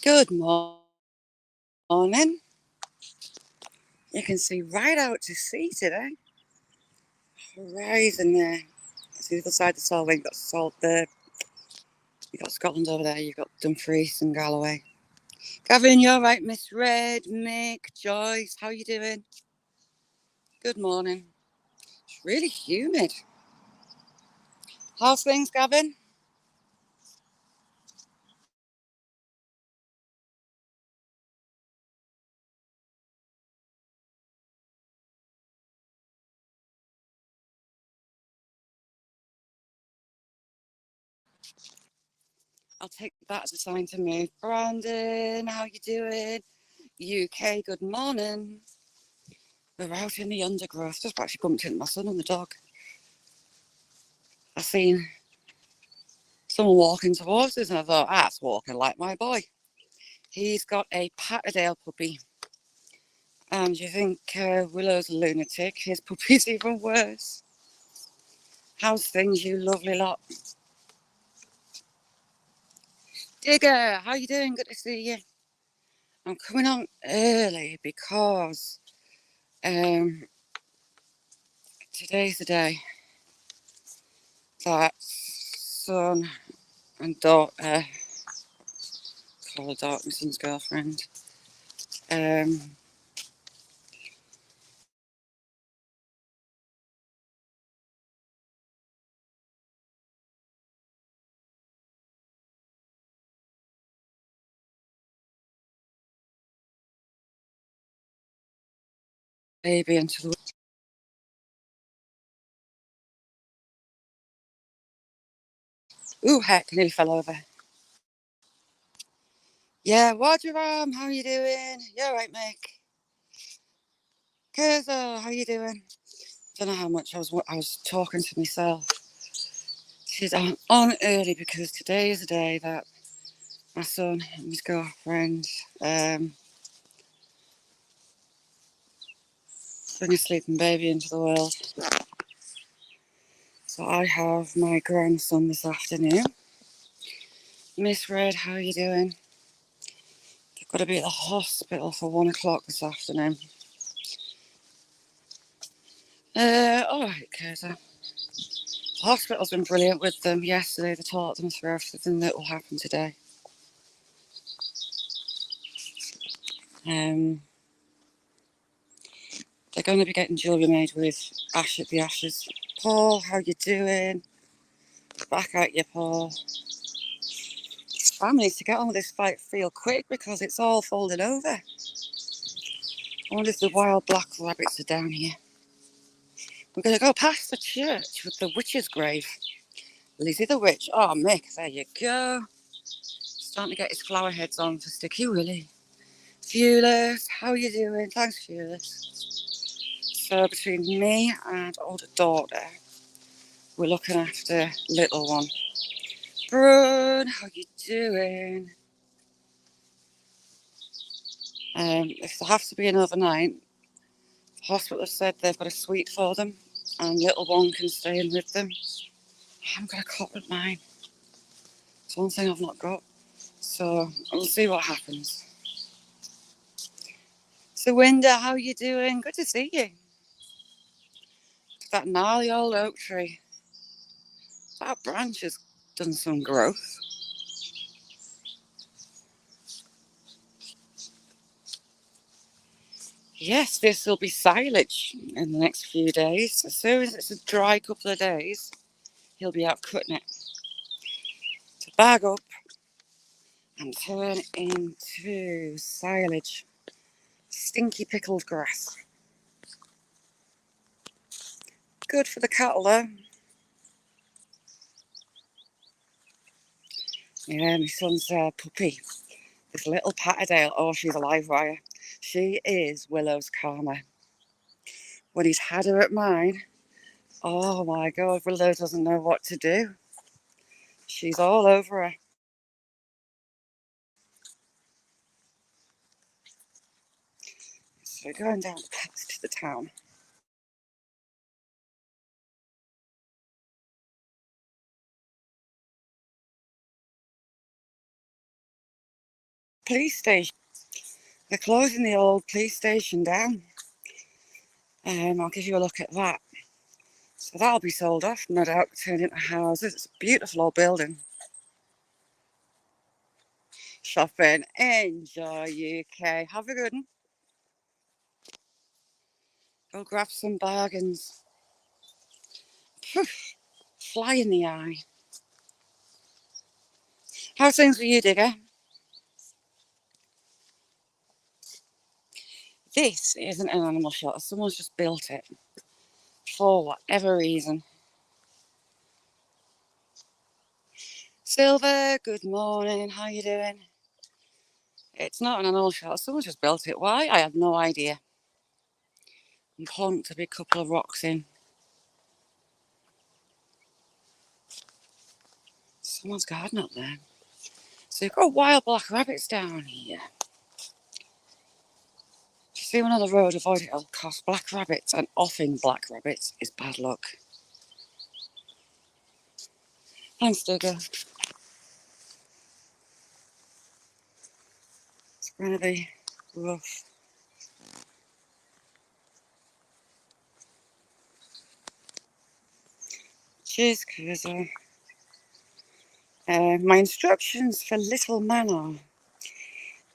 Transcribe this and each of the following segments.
Good morning. You can see right out to sea today. Horizon there. That's the other side of the Solway. You've got Salt there. You've got Scotland over there. You've got Dumfries and Galloway. Gavin, you all right? Miss Red, Mick, Joyce, how you doing? Good morning. It's really humid. How's things, Gavin? I'll take that as a sign to move. Brandon, how you doing? UK, good morning. We're out in the undergrowth. Just actually bumped into my son and the dog. I seen someone walking towards us and I thought, that's walking like my boy. He's got a Patterdale puppy. And you think Willow's a lunatic. His puppy's even worse. How's things, you lovely lot? Digger, how you doing? Good to see you. I'm coming on early because today's the day that son and daughter, call her daughter, my son's girlfriend, baby into the... Ooh, heck, nearly fell over. Yeah, Wajaram, how you doing? You alright, Mick? Kurzo, how you doing? Don't know how much I was talking to myself. She's on early because today is the day that my son and his girlfriend bring a sleeping baby into the world. So I have my grandson this afternoon. Miss Red, how you doing? They've got to be at the hospital for 1 o'clock this afternoon. All right, Curta. The hospital's been brilliant with them yesterday. They taught them through everything that will happen today. They're going to be getting jewellery made with Ash at the Ashes. Paul, how you doing? Back at you, Paul. Family to get on with this fight real quick because it's all folding over. I wonder if the wild black rabbits are down here. We're going to go past the church with the witch's grave. Lizzie the witch. Oh, Mick, there you go. Starting to get his flower heads on for Sticky Willie. Fearless, how you doing? Thanks, Fearless. So between me and older daughter, we're looking after little one. Brun, how you doing? If there has to be another night, the hospital has said they've got a suite for them and little one can stay in with them. I haven't got a cot with mine. It's one thing I've not got. So we'll see what happens. So Winda, how you doing? Good to see you. That gnarly old oak tree. That branch has done some growth. Yes, this will be silage in the next few days. As soon as it's a dry couple of days, he'll be out cutting it to bag up and turn into silage. Stinky pickled grass. Good for the cattle though. Yeah, my son's puppy. This little Patterdale. Oh, she's a live wire. She is Willow's karma. When he's had her at mine, oh my God, Willow doesn't know what to do. She's all over her. So we're going down the path to the town. police station. They're closing the old police station down. I'll give you a look at that. So that'll be sold off, no doubt, turned into houses. It's a beautiful old building. Shopping, enjoy UK. Have a good one. Go grab some bargains. Phew, fly in the eye. How's things with you, Digger? This isn't an animal shelter. Someone's just built it for whatever reason. Silver, good morning. How you doing? It's not an animal shelter. Someone's just built it. Why? I have no idea. And plonked a big couple of rocks in. Someone's garden up there. So you've got wild black rabbits down here. If you see one on the road, avoid it at all costs. Black rabbits and offing black rabbits is bad luck. Thanks, Digger. It's going to be rough. Cheers, Cursor. My instructions for little man are,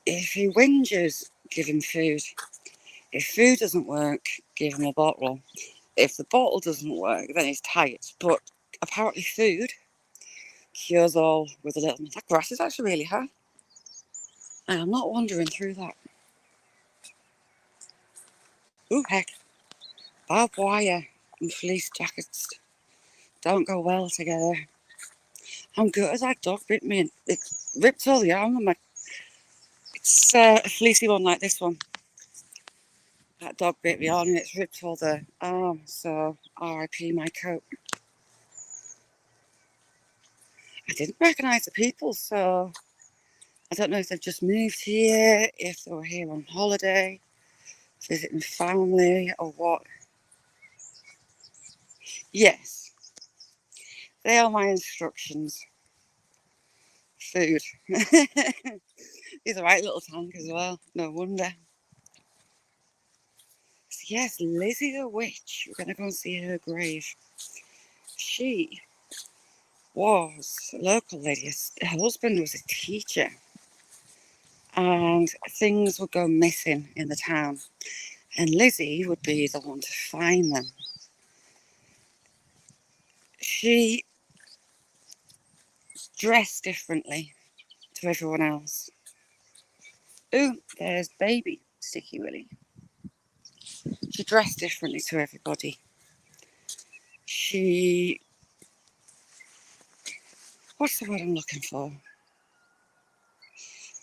if he whinges, give him food. If food doesn't work, give him a bottle. If the bottle doesn't work, then he's tired. But apparently food cures all with a little... That grass is actually really high. And I'm not wandering through that. Ooh, heck. Barbed wire and fleece jackets don't go well together. I'm good as that dog bit me and it ripped all the arm on my... It's a fleecy one like this one. That dog bit me on and it's ripped all the arm, so RIP my coat. I didn't recognise the people, so I don't know if they've just moved here, if they were here on holiday, visiting family or what. Yes, they are my instructions. Food. He's a right little tank as well, no wonder. So yes, Lizzie the witch. We're going to go and see her grave. She was a local lady. Her husband was a teacher. And things would go missing in the town. And Lizzie would be the one to find them. She dressed differently to everyone else. Ooh, there's baby Sticky Willie. She dressed differently to everybody. She... What's the word I'm looking for?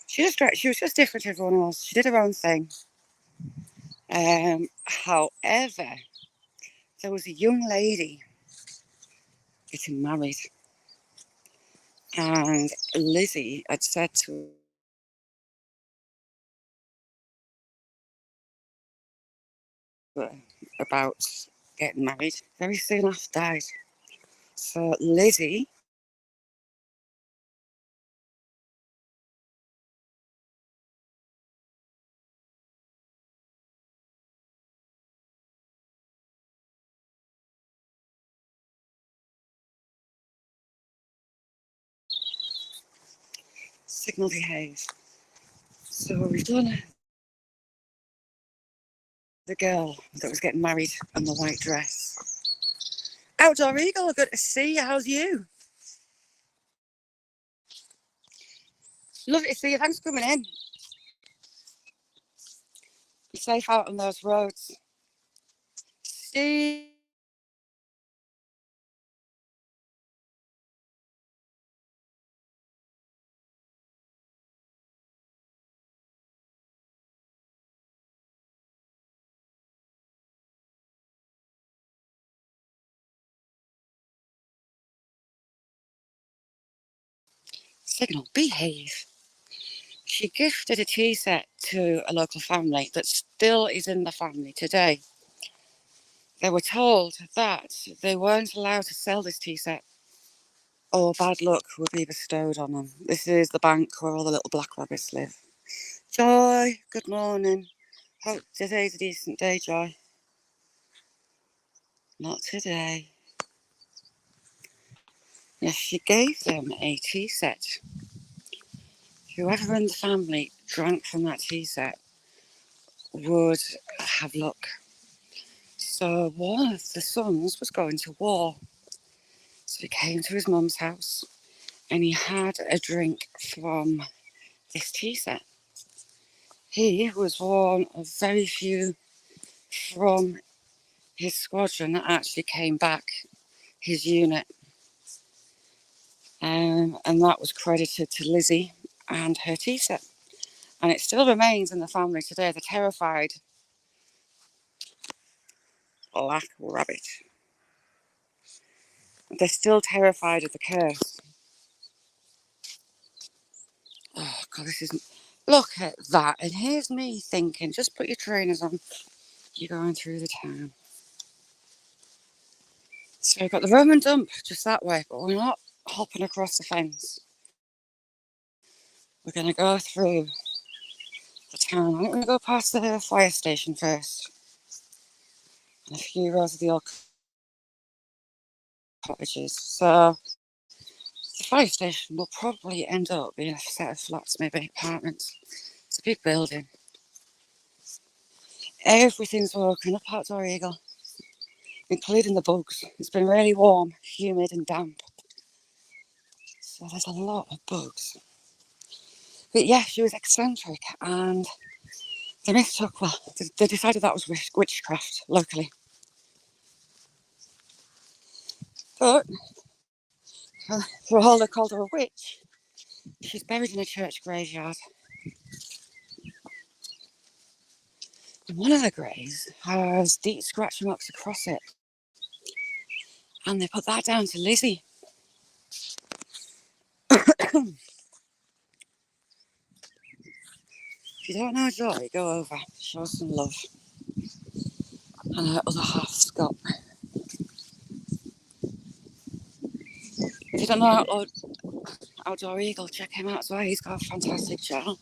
She was just different to everyone else. She did her own thing. However, there was a young lady getting married. And Lizzie had said to her about getting married. Very soon after died. So Lizzie signal behave. So we've done the girl that was getting married in the white dress. Outdoor Eagle, good to see you. How's you? Lovely to see you. Thanks for coming in. Be safe out on those roads. See. Signal behave. She gifted a tea set to a local family that still is in the family today. They were told that they weren't allowed to sell this tea set or bad luck would be bestowed on them. This is the bank where all the little black rabbits live. Joy, good morning. Hope today's a decent day, Joy. Not today. Yes, she gave them a tea set. Whoever in the family drank from that tea set would have luck. So one of the sons was going to war. So he came to his mum's house and he had a drink from this tea set. He was one of very few from his squadron that actually came back, his unit. And that was credited to Lizzie and her tea set. And it still remains in the family today. They're terrified. Black rabbit. They're still terrified of the curse. Oh, God, this is... Look at that. And here's me thinking, just put your trainers on. You're going through the town. So we've got the Roman dump just that way, but we're not hopping across the fence. We're going to go through the town. I'm going to go past the fire station first. And a few rows of the old cottages. So the fire station will probably end up being a set of flats, maybe apartments. It's a big building. Everything's woken up outdoor eagle, including the bugs. It's been really warm, humid and damp. So there's a lot of bugs. But yeah, she was eccentric and they mistook, well, they decided that was witchcraft locally. But for all they called her a witch, she's buried in a church graveyard. And one of the graves has deep scratch marks across it. And they put that down to Lizzie. If you don't know Joy, go over, show some love. And her other half, Scott. If you don't know Outdoor Eagle, check him out as well. He's got a fantastic channel.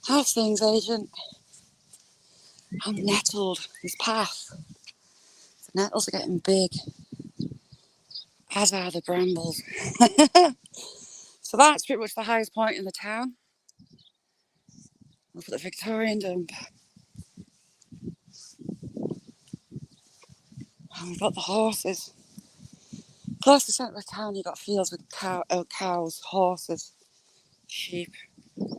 How's things, Agent? I'm nettled. This path. The nettles are getting big, as are the brambles. So that's pretty much the highest point in the town. We've got the Victorian dump. And we've got the horses. Close to the centre of the town, you've got fields with cows, horses, sheep. You've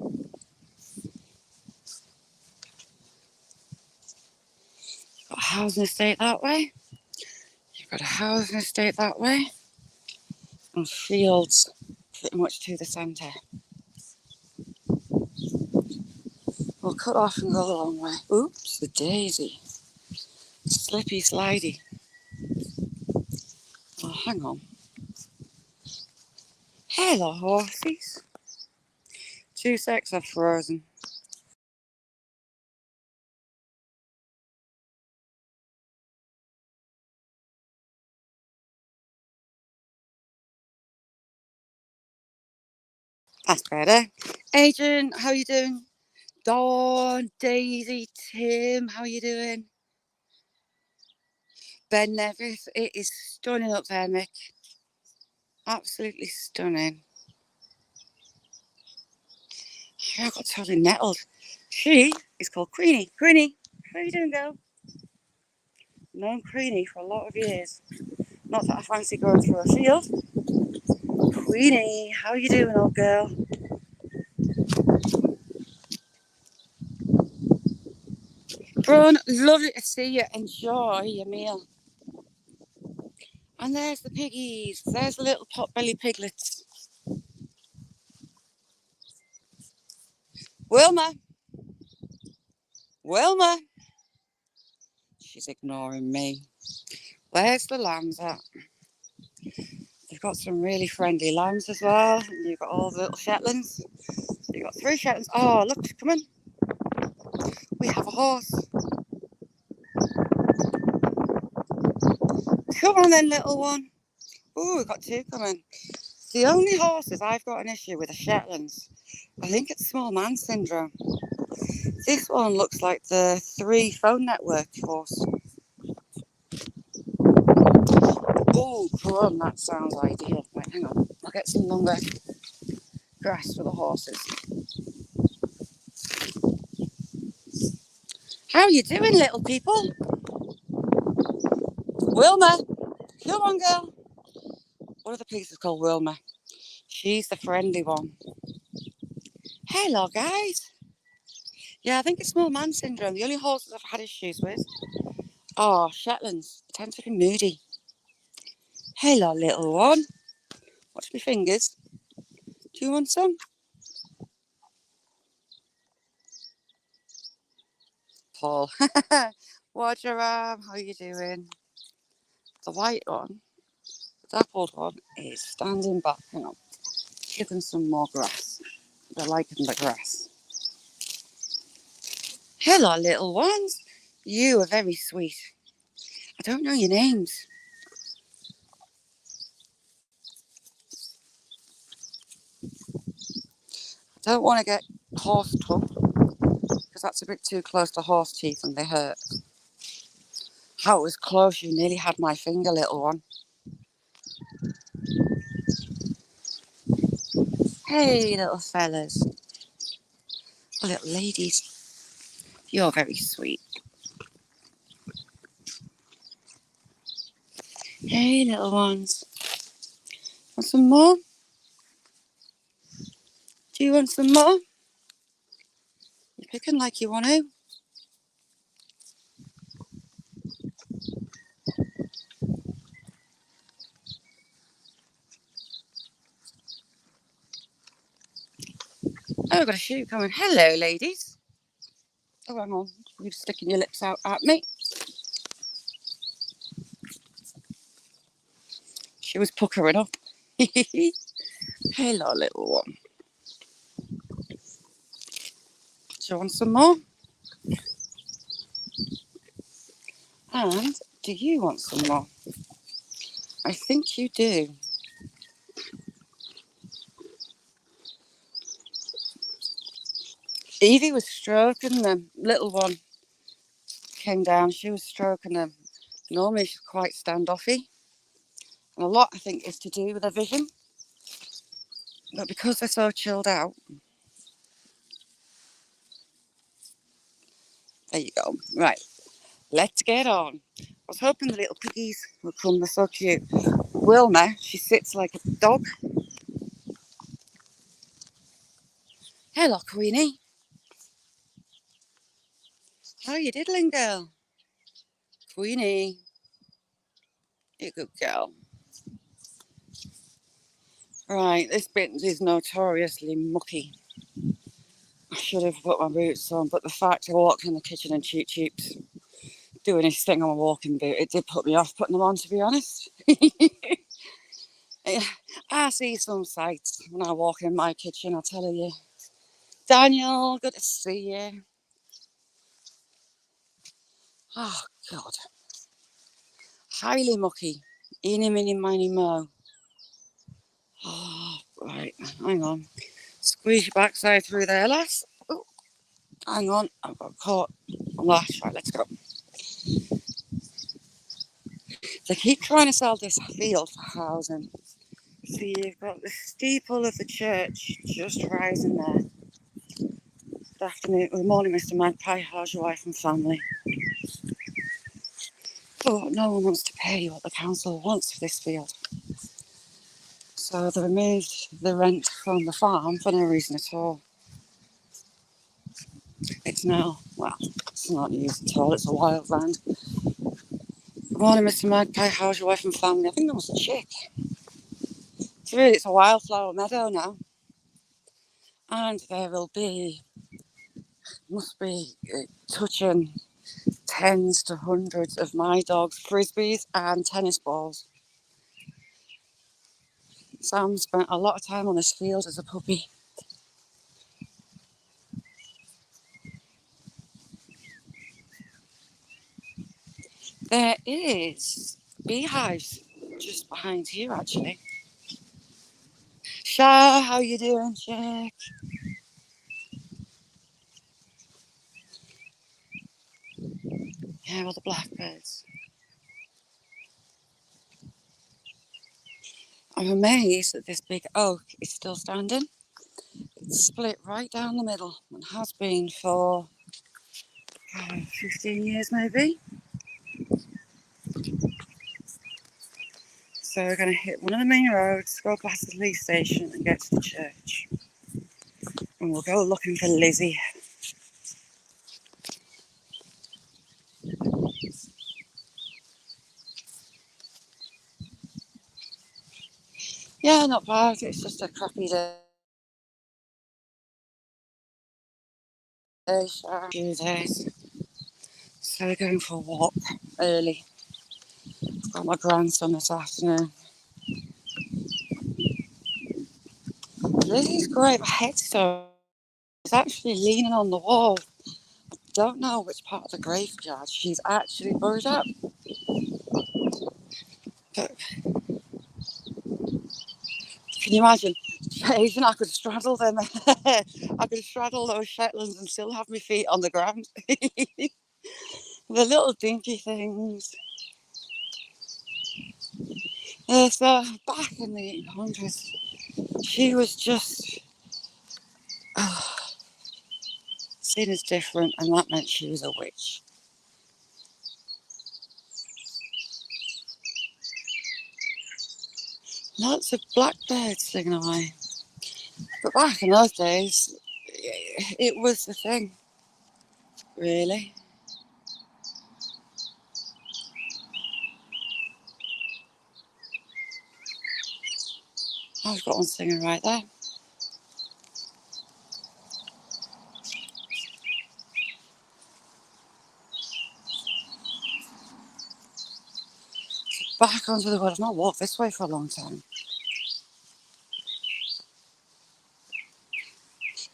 got a housing estate that way. You've got a housing estate that way. And fields pretty much to the centre. We'll cut off and go the long way. Oops, the daisy. Slippy slidey. Oh, hang on. Hello, horses. 2 secs, I've frozen. That's better. Agent, how you doing? Dawn, Daisy, Tim, how you doing? Ben Nevis, it is stunning up there, Mick. Absolutely stunning. I got totally nettled. She is called Queenie. Queenie, how you doing, girl? Known Queenie for a lot of years. Not that I fancy going through a field. Queenie, how you doing, old girl? Brun, lovely to see you. Enjoy your meal. And there's the piggies. There's the little pot-belly piglets. Wilma. Wilma. She's ignoring me. Where's the lambs at? They've got some really friendly lambs as well. And you've got all the little Shetlands. So you've got 3 Shetlands. Oh, look, come on. We have a horse. Come on then, little one. Oh, we've got 2 coming. The only horses I've got an issue with are Shetlands. I think it's small man syndrome. This one looks like the 3 phone network horse. Oh, crud, that sounds ideal. Wait, hang on. I'll get some longer grass for the horses. How are you doing, little people? Wilma, come on, girl. One of the pieces called Wilma. She's the friendly one. Hello, guys. Yeah, I think it's small man syndrome. The only horses I've had issues with are Shetlands. They tend to be moody. Hello, little one. Watch my fingers. Do you want some? Paul. Watch your arm. How are you doing? The white one, the dappled one, is standing back. Hang on. Give them some more grass. They're liking the grass. Hello, little ones. You are very sweet. I don't know your names. I don't want to get horse tongue because that's a bit too close to horse teeth and they hurt. How it was close. You nearly had my finger, little one. Hey, little fellas. Oh, little ladies. You're very sweet. Hey, little ones. Want some more? Do you want some more? You're picking like you want to. Oh, I've got a shoe coming. Hello, ladies. Oh, hang on. You're sticking your lips out at me. She was puckering up. Hello, little one. Do you want some more? And do you want some more? I think you do. Evie was stroking them. Little one came down. She was stroking them. Normally she's quite standoffy. And a lot, I think, is to do with her vision. But because they're so chilled out, there you go. Right, let's get on. I was hoping the little piggies would come. They're so cute. Wilma, she sits like a dog. Hello, Queenie. How are you diddling, girl? Queenie, you good girl. Right, this bit is notoriously mucky. I should have put my boots on, but the fact I walked in the kitchen and Cheap Cheap's doing his thing on a walking boot, it did put me off putting them on, to be honest. I see some sights when I walk in my kitchen, I'll tell you. Daniel, good to see you. Oh, God. Highly mucky. Eeny, meeny, miny, mo. Oh, right, hang on. Squeeze your backside through there, lass. Oh, hang on, I've got caught on lash. Right, let's go. They keep trying to sell this field for housing. See, you've got the steeple of the church just rising there. Good afternoon, good morning, Mr. Magpie. How's your wife and family? But no one wants to pay what the council wants for this field. So they removed the rent from the farm for no reason at all. It's now, well, it's not used at all, it's a wild land. Good morning, Mr. Magpie. How's your wife and family? I think that was a chick. It's a wildflower meadow now. And there will be, must be touching tens to hundreds of my dogs' frisbees and tennis balls. Sam spent a lot of time on this field as a puppy. There is Beehives just behind here, actually. Sha, how you doing, chick? Yeah, all the blackbirds. I'm amazed that this big oak is still standing. It's split right down the middle and has been for 15 years maybe. So we're going to hit one of the main roads, go past the police station and get to the church. And we'll go looking for Lizzie. Yeah, not bad. It's just a crappy day. Few days. So we're going for a walk early. I've got my grandson this afternoon. Lizzie's great. My headstone is actually leaning on the wall. Don't know which part of the graveyard she's actually buried at. But can you imagine? Even I could straddle them. I could straddle those Shetlands and still have my feet on the ground. The little dinky things. So back in the 1800s, she was just seen as different, and that meant she was a witch. Lots of blackbirds singing away. But back in those days, it was the thing, really. I've got one singing right there. Back onto the road. I've not walked this way for a long time.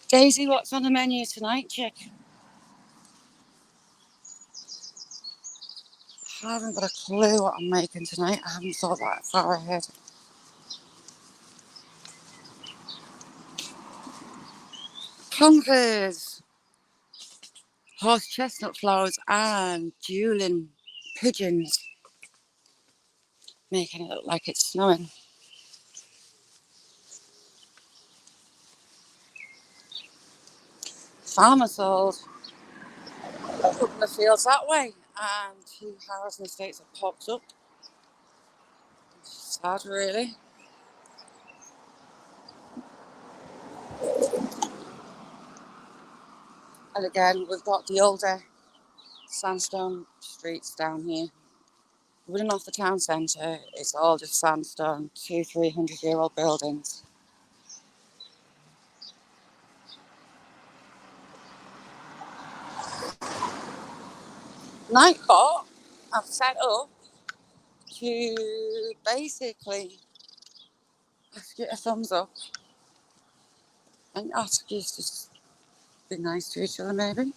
Daisy, what's on the menu tonight, chick? I haven't got a clue what I'm making tonight. I haven't thought that far ahead. Conkers, horse chestnut flowers and dueling pigeons, making it look like it's snowing. Farmer sold a couple of fields that way and 2 housing estates have popped up. Sad, really. And again, we've got the older sandstone streets down here. Running off the town centre, it's all just sandstone, 200-300-year-old buildings. Nightbot, I've set up to basically ask you a thumbs up and ask you to just be nice to each other maybe.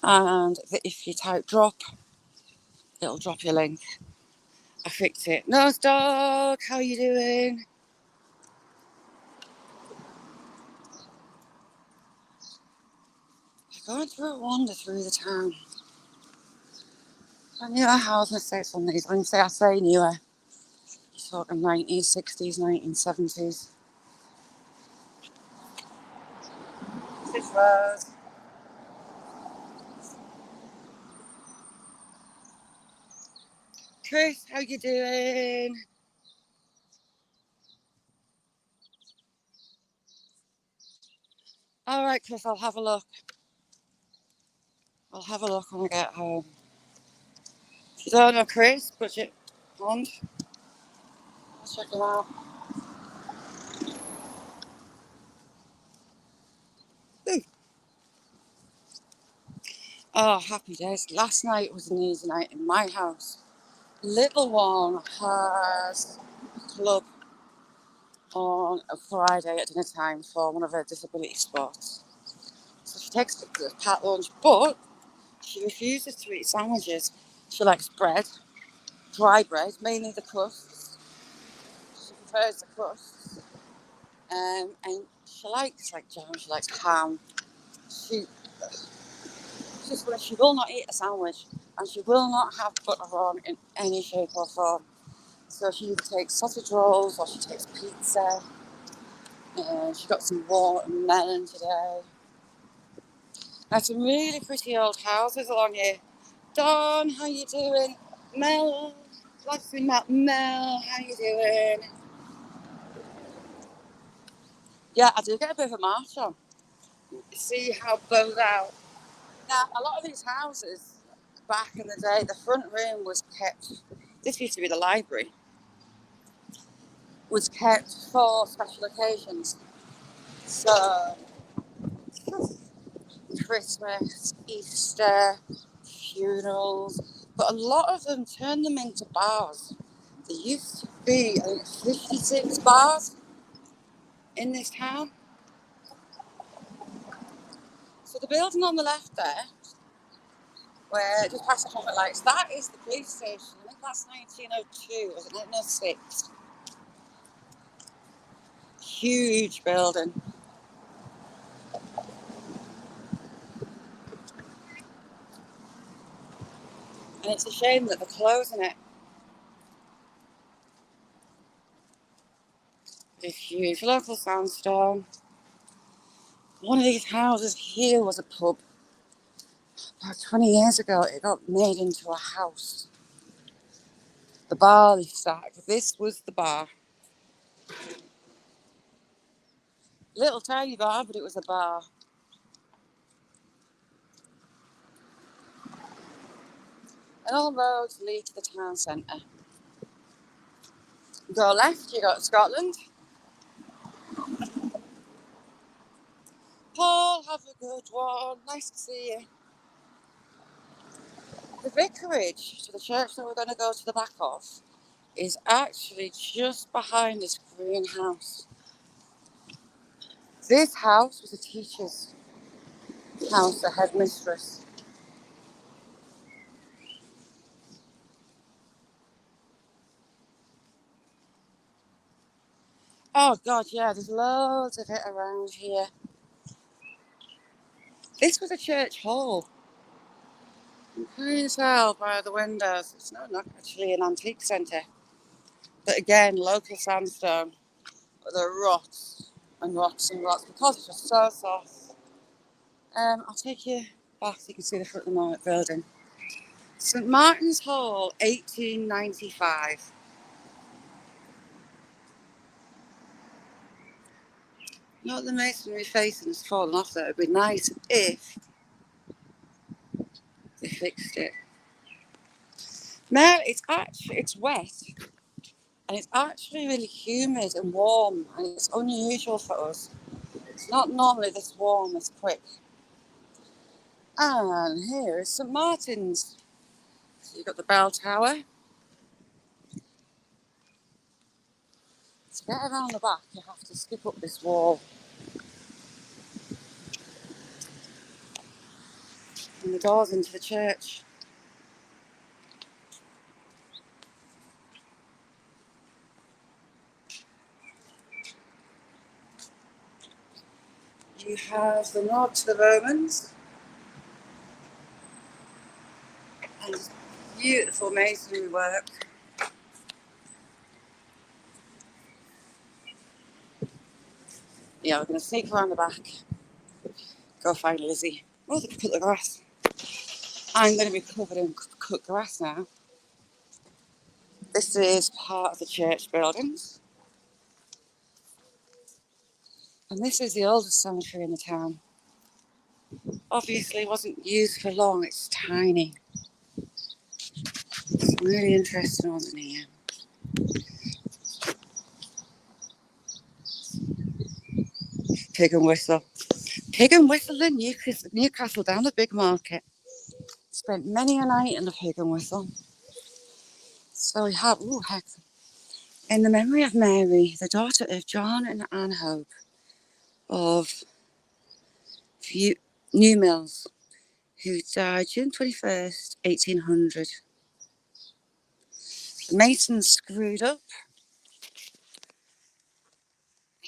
And if you type drop, it'll drop your link. I fixed it. Nose dog, how you doing? I'm going through a wander through the town. I knew a housing estates on these. When I say newer, you're talking 1960s, 1970s. This is Rose. Chris, how you doing? All right, Chris, I'll have a look. I'll have a look when I get home. If you don't know Chris, budget fund, I'll check him out. Ooh. Oh, happy days. Last night was an easy night in my house. Little one has a club on a Friday at dinner time for one of her disability sports. So she takes the packed lunch, but she refuses to eat sandwiches. She likes bread, dry bread, mainly the crusts. She prefers the crusts. And she likes like jam, she likes ham. She she will not eat a sandwich, and she will not have butter on in any shape or form. So she either takes sausage rolls or she takes pizza. And she got some watermelon today. There's some really pretty old houses along here. Dawn, how you doing? Mel, like to meet Mel, how you doing? Yeah, I do get a bit of a march on. See how bowed out. Now, a lot of these houses, back in the day, the front room was kept, this used to be the library, was kept for special occasions. So, Christmas, Easter, funerals, but a lot of them turned them into bars. There used to be, I think, 56 bars in this town. So the building on the left there, where just past the traffic lights, that is the police station. I think that's 1902, was it 1906? Huge building. And it's a shame that they're closing it. It's huge. Local Sandstone. One of these houses here was a pub. About 20 years ago, it got made into a house. The Barley Sack. This was the bar. Little tiny bar, but it was a bar. And all roads lead to the town centre. You go left, you go to Scotland. Paul, have a good one. Nice to see you. The vicarage to the church that we're going to go to the back of is actually just behind this greenhouse. This house was a teacher's house, a headmistress. Oh God, yeah, there's loads of it around here. This was a church hall. You can tell by the windows. It's not actually an antique centre. But again, local sandstone. But there are rocks and rocks and rocks because it's just so soft. I'll take you back so you can see the front of the building. St Martin's Hall, 1895. Not the masonry facing has fallen off there. It'd be nice if they fixed it. Now it's wet and it's actually really humid and warm, and it's unusual for us. It's not normally this warm, this quick. And here is St Martin's. So you've got the bell tower. To get around the back, you have to skip up this wall. And the doors into the church. You have the nod to the Romans. And beautiful masonry work. Yeah, we're going to sneak around the back. Go find Lizzie. Oh, they can cut the grass. I'm going to be covered in cut grass now. This is part of the church buildings. And this is the oldest cemetery in the town. Obviously it wasn't used for long, it's tiny. It's really interesting on here. Pig and Whistle. Pig and Whistle in Newcastle down the big market. Spent many a night in the Pig and Whistle. So we have, heck. In the memory of Mary, the daughter of John and Anne Hope of New Mills, who died June 21st, 1800. The masons screwed up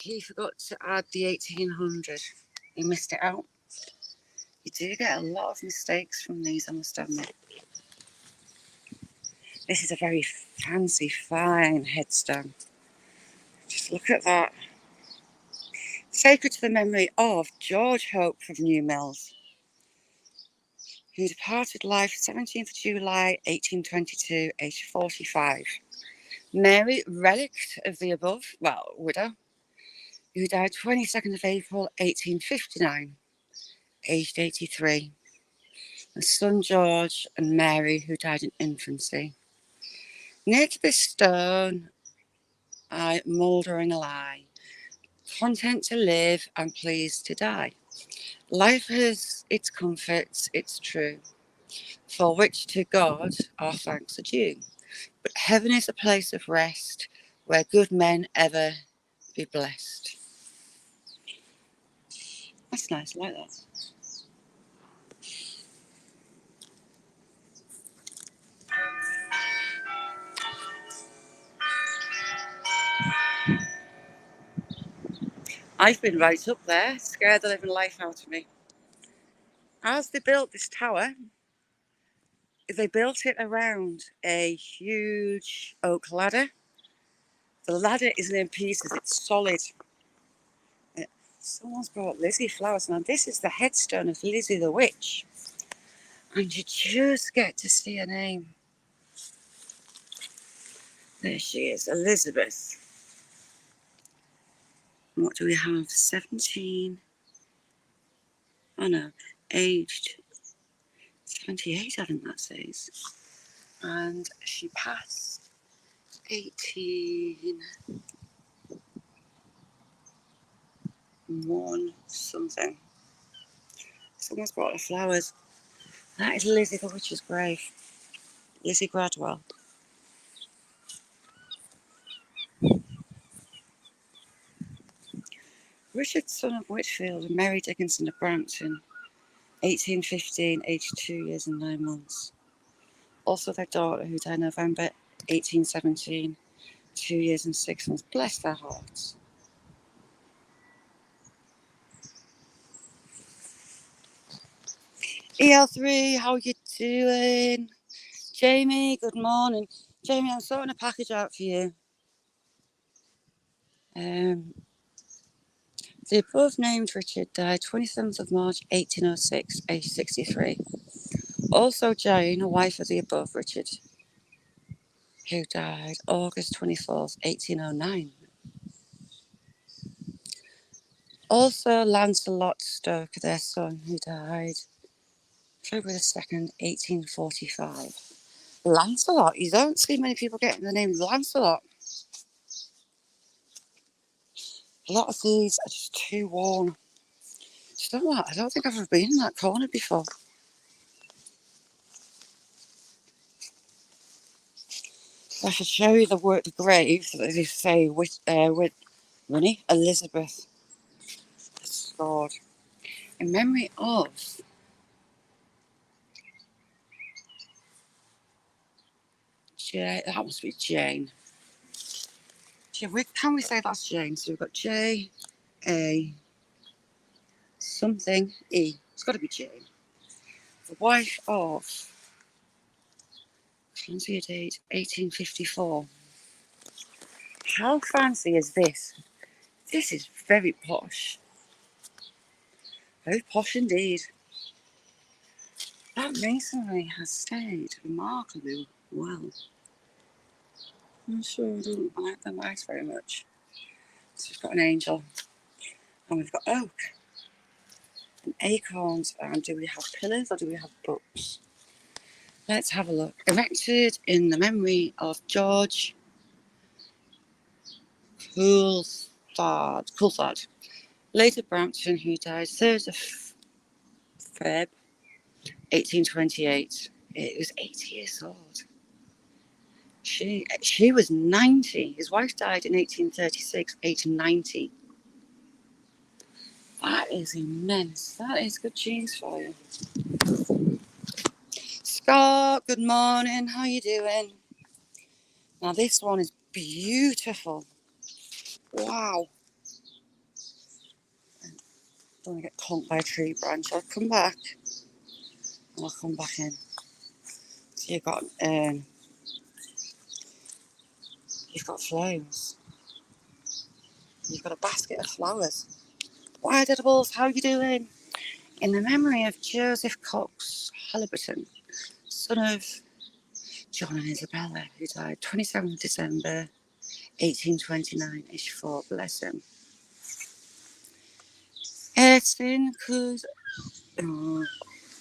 he forgot to add the 1800. He missed it out. You do get a lot of mistakes from these, I must admit. This is a very fancy, fine headstone. Just look at that. Sacred to the memory of George Hope from New Mills, who departed life 17th July 1822, aged 45. Mary, relict of the above, well, widow, who died 22nd of April 1859, aged 83. And son George and Mary, who died in infancy. Near to this stone, I mouldering a lie, content to live and pleased to die. Life has its comforts, it's true, for which to God our thanks are due. But heaven is a place of rest, where good men ever be blessed. That's nice, I like that. I've been right up there, scared the living life out of me. As they built this tower, they built it around a huge oak ladder. The ladder isn't in pieces, it's solid. Someone's brought Lizzie flowers. Now, this is the headstone of Lizzie the witch. And you just get to see her name. There she is, Elizabeth. And what do we have? 17. Oh no, aged 78, I think that says. And she passed 18. 1 something. Someone's brought her flowers. That is Lizzie the witch's grave. Lizzie Gradwell. Richard, son of Whitfield, and Mary Dickinson of Brampton, 1815, aged 2 years and 9 months. Also their daughter, who died November 1817, 2 years and 6 months. Bless their hearts. EL3, how you doing? Jamie, good morning. Jamie, I'm sorting a package out for you. The above named Richard died 27th of March 1806, aged 63. Also Jane, a wife of the above Richard, who died August 24th, 1809. Also Lancelot Stoke, their son, who died October the 2nd, 1845. Lancelot, you don't see many people getting the name Lancelot. A lot of these are just too worn. Do you know what? I don't think I've ever been in that corner before. I should show you the grave that they say with Winnie Elizabeth Sword in memory of Jane. That must be Jane. Can we say that's Jane? So we've got J A something E. It's got to be Jane. The wife of. Fancy a date 1854. How fancy is this? This is very posh. Very posh indeed. That masonry has stayed remarkably well. I'm sure I don't like the mice very much. So we've got an angel. And we've got oak. And acorns. And do we have pillars or do we have books? Let's have a look. Erected in the memory of George Coulthard. Later Brampton, who died 3rd of Feb 1828. It was 80 years old. She was 90. His wife died in 1836, 1890. That is immense. That is good genes for you. Scott, good morning. How you doing? Now this one is beautiful. Wow. don't want to get conked by a tree branch. I'll come back. And I'll come back in. So you've got flowers. You've got a basket of flowers. Wild edibles, how you doing? In the memory of Joseph Cox Halliburton, son of John and Isabella, who died 27th December 1829, age 4, bless him. Headstone could... Oh,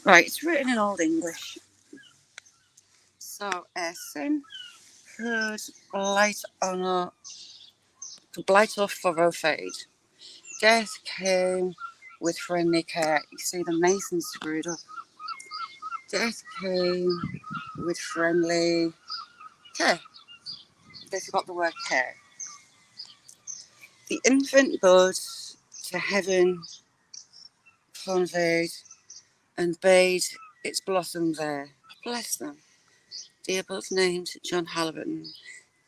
right, it's written in Old English. So, Headstone could blight off for fade. Death came with friendly care. You see, the mason's screwed up. Death came with friendly care. They forgot the word care. The infant bud to heaven conveyed and bade its blossom there. Bless them. The above named John Halliburton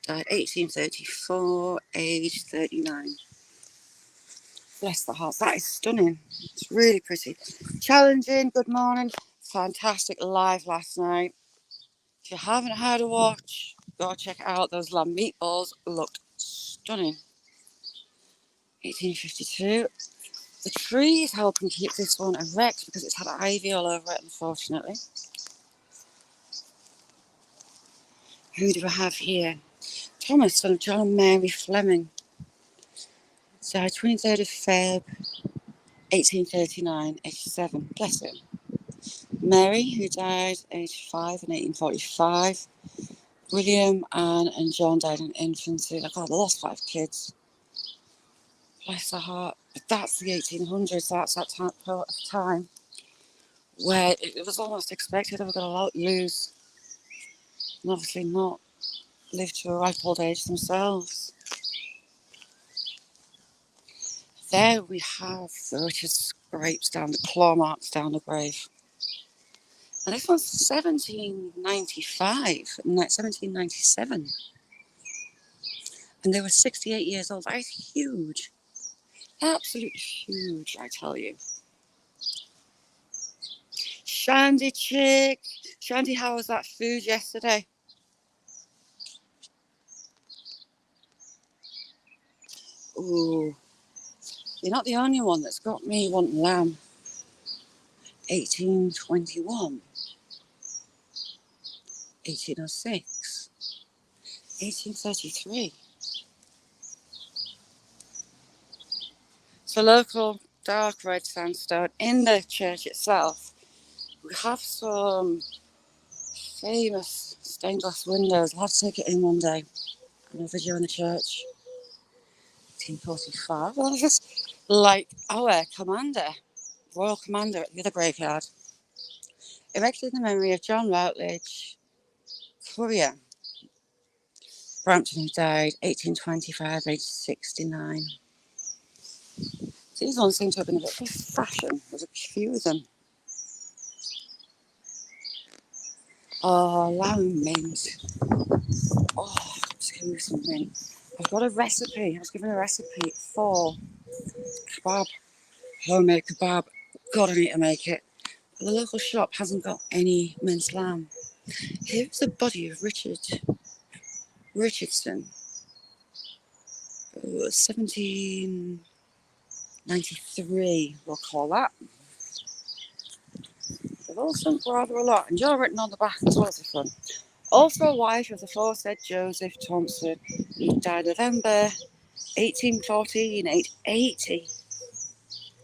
died 1834, aged 39. Bless the heart. That is stunning. It's really pretty. Challenging. Good morning. Fantastic live last night. If you haven't had a watch, go check it out. Those lamb meatballs looked stunning. 1852. The tree is helping keep this one erect because it's had ivy all over it, unfortunately. Who do I have here? Thomas, son of John and Mary Fleming. Died 23rd of Feb, 1839, age 7. Bless him. Mary, who died age 5 in 1845. William, Anne and John died in infancy. Like, oh, they lost 5 kids. Bless her heart. But that's the 1800s. That's that time where it was almost expected they were going to lose, and obviously not live to a ripe old age themselves. There we have the richest scrapes down, the claw marks down the grave. And this one's 1795, 1797. And they were 68 years old. That is huge. Absolutely huge, I tell you. Shandy chick. Shandy, how was that food yesterday? Ooh. You're not the only one that's got me wanting lamb. 1821. 1806. 1833. So local dark red sandstone in the church itself. We have some famous stained glass windows. I'll have to take it in one day. And a video in the church. 1845. Well, it's just like our commander, royal commander at the other graveyard. Erected in the memory of John Routledge, courier. Brampton, who died 1825, aged 69. These ones seem to have been a bit of fashion. There's a few of them. Oh, lamb mint. Oh, just give me some mint. I've got a recipe. I was given a recipe for kebab, homemade kebab. God, I need to make it. But the local shop hasn't got any minced lamb. Here's the body of Richardson. 1793, we'll call that. They've all sunk rather a lot, and you're written on the back as well as the front. Also a wife of the aforesaid Joseph Thompson. He died November 1814, aged 80.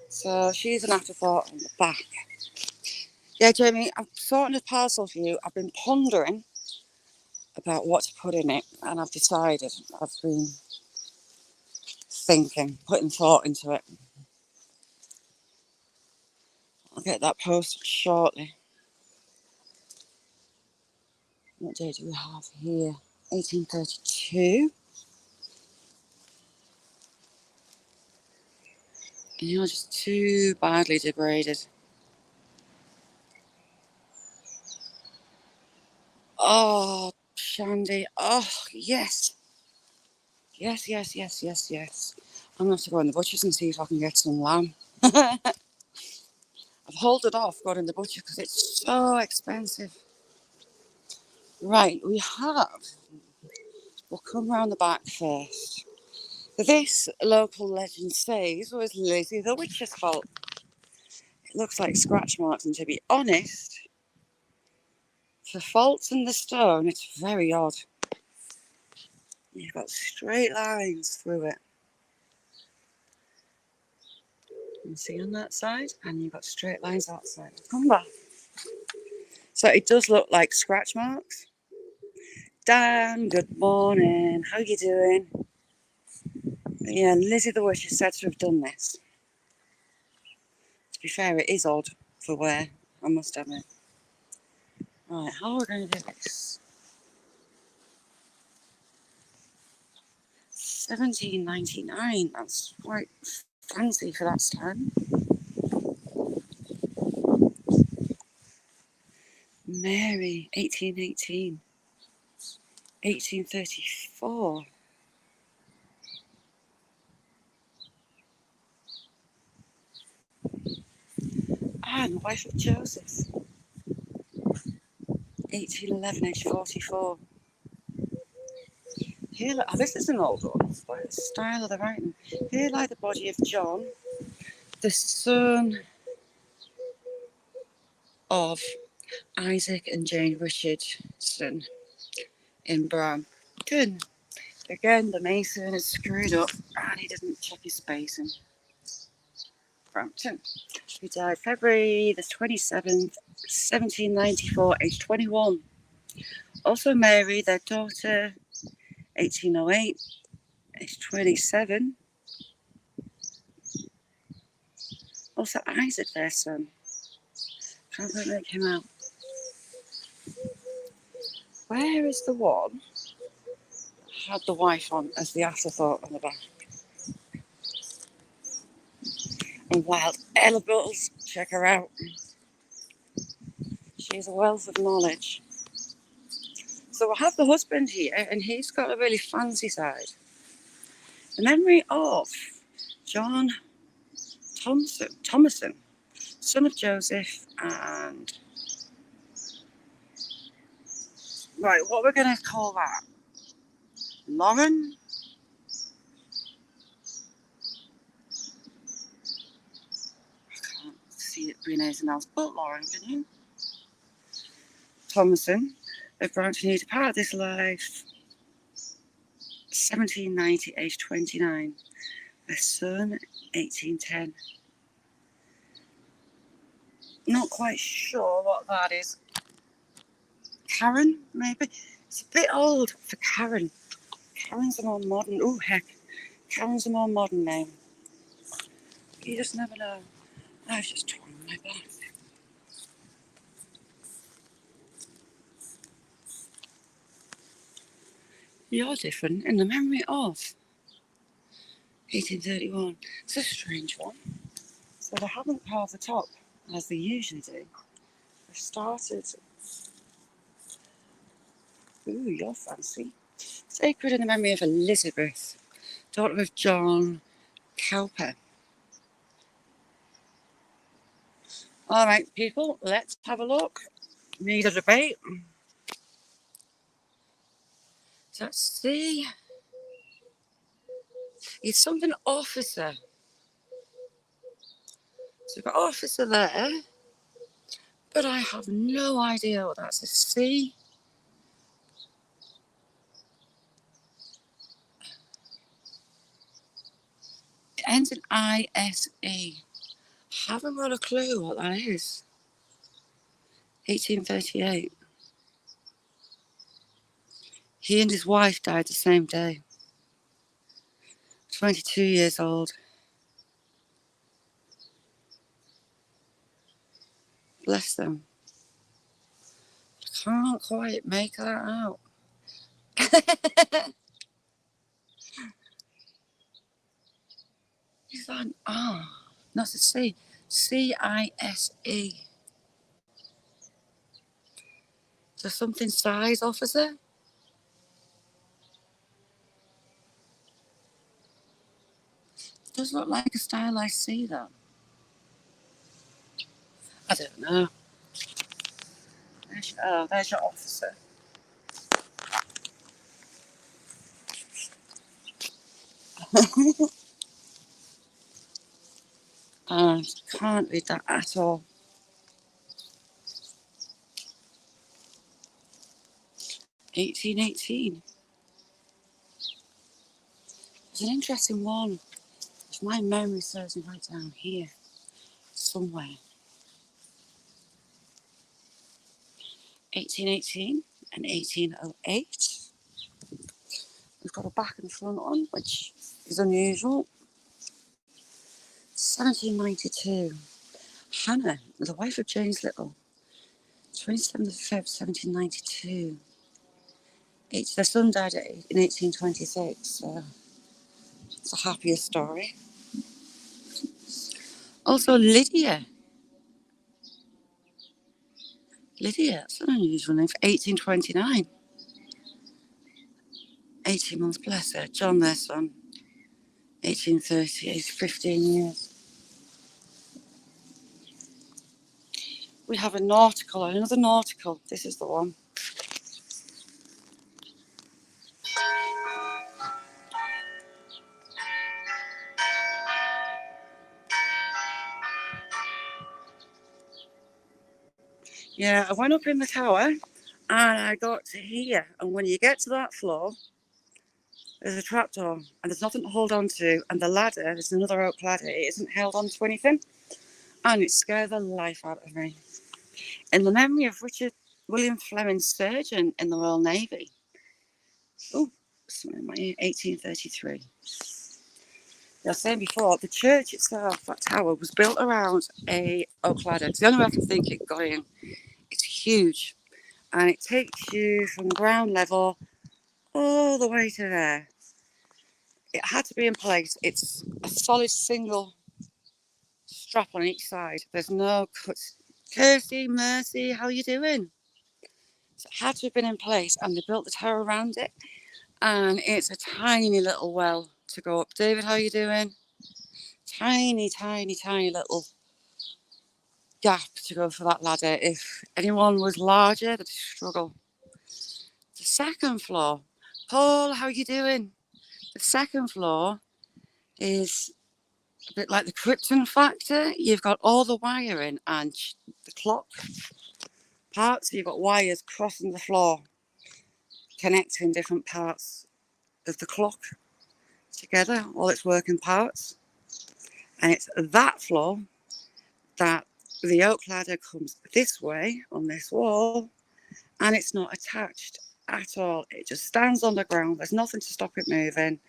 So she's an afterthought on the back. Yeah, Jamie, I'm sorting a parcel for you. I've been pondering about what to put in it, and I've decided. I've been thinking, putting thought into it. I'll get that posted shortly. What day do we have here? 1832. And you're just too badly degraded. Oh, Shandy. Oh, yes. Yes. I'm going to have to go in the butcher's and see if I can get some lamb. I've held it off going in the butcher because it's so expensive. Right, we'll come round the back first. This local legend says it was Lizzie the witch's fault. It looks like scratch marks, and to be honest, for faults in the stone, it's very odd. You've got straight lines through it. You can see on that side, and you've got straight lines outside. Come back. So it does look like scratch marks. Dan, good morning. How you doing? Yeah, Lizzie the witch is said to have done this. To be fair, it is odd for wear, I must admit. Right, how are we going to do this? 1799. That's quite fancy for that time. Mary, 1818. 1834. Anne, wife of Joseph. 1811, age 44. Here, this is an old one, by the style of the writing. Here lie the body of John, the son of Isaac and Jane Richardson in Brampton. Again, the mason is screwed up and he didn't check his space in Brampton. He died February the 27th, 1794, aged 21. Also Mary, their daughter, 1808, aged 27. Also Isaac, their son. Trying to make him out. Where is the one that had the wife on as the afterthought on the back? And wild Ella Buttles, check her out. She's a wealth of knowledge. So I have the husband here, and he's got a really fancy side. The memory of John Thomason, son of Joseph, and right, what we're going to call that? Lauren? I can't see it being anything else but Lauren, can you? Thomason of Brampton, who departed this life 1790, age 29. Their son, 1810. Not quite sure what that is. Karen, maybe? It's a bit old for Karen. Karen's a more modern. Oh, heck. Karen's a more modern name. You just never know. I've just torn my back. You're different in the memory of 1831. It's a strange one. So they haven't carved the top as they usually do. They've started. Ooh, you're fancy. Sacred in the memory of Elizabeth, daughter of John Cowper. All right, people, let's have a look. Need a debate. So let's see. It's something officer. So we've got officer there, but I have no idea what that's. A C. It ends in ISE. Haven't got a clue what that is. 1838. He and his wife died the same day. 22 years old. Bless them. Can't quite make that out. Is that an R? No, it's a C. CISE. So something size officer? Does look like a stylized C though. I don't know. There's your officer. And can't read that at all. 1818. It's an interesting one. If my memory serves me right down here, somewhere. 1818 and 1808. We've got a back and front on, which is unusual. 1792. Hannah, the wife of James Little. 27th of Feb, 1792. Their son died in 1826, so it's a happier story. Also, Lydia. Lydia, that's an unusual name for 1829. 18 months, bless her. John, their son. 1830, aged 15 years. We have a nautical, another nautical. This is the one. Yeah, I went up in the tower and I got to here. And when you get to that floor, there's a trapdoor and there's nothing to hold on to. And the ladder, there's another oak ladder, it isn't held on to anything. And it scared the life out of me. In the memory of Richard William Fleming, surgeon in the Royal Navy. Oh, 1833. I was saying before, the church itself, that tower, was built around a oak ladder. It's the only way I can think it got in. It's huge. And it takes you from ground level all the way to there. It had to be in place. It's a solid single strap on each side. There's no cuts. Kirsty, Mercy, how you doing? So it had to have been in place, and they built the tower around it. And it's a tiny little well to go up. David, how you doing? Tiny, tiny, tiny little gap to go for that ladder. If anyone was larger, they'd struggle. The second floor. Paul, how you doing? The second floor is a bit like the Krypton factor. You've got all the wiring and the clock parts. You've got wires crossing the floor, connecting different parts of the clock together, all its working parts. And it's that floor that the oak ladder comes this way on this wall, and it's not attached at all. It just stands on the ground. There's nothing to stop it moving. And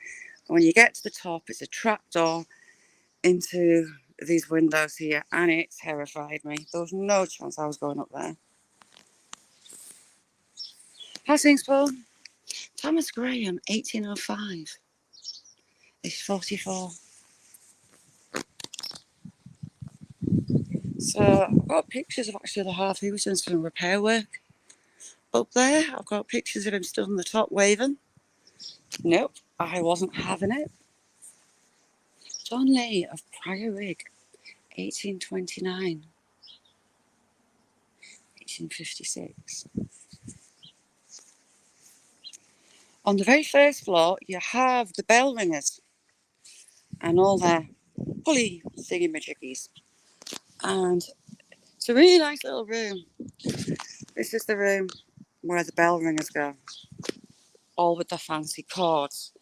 when you get to the top, it's a trapdoor into these windows here, and it terrified me. There was no chance I was going up there. How's things, Paul? Thomas Graham, 1805. He's 44. So I've got pictures of actually the half he was doing some repair work. Up there, I've got pictures of him stood on the top waving. Nope, I wasn't having it. John Lee of Prior Rig, 1829. 1856. On the very first floor, you have the bell ringers and all their pulley thingy-majiggies. And it's a really nice little room. This is the room where the bell ringers go, all with the fancy cords.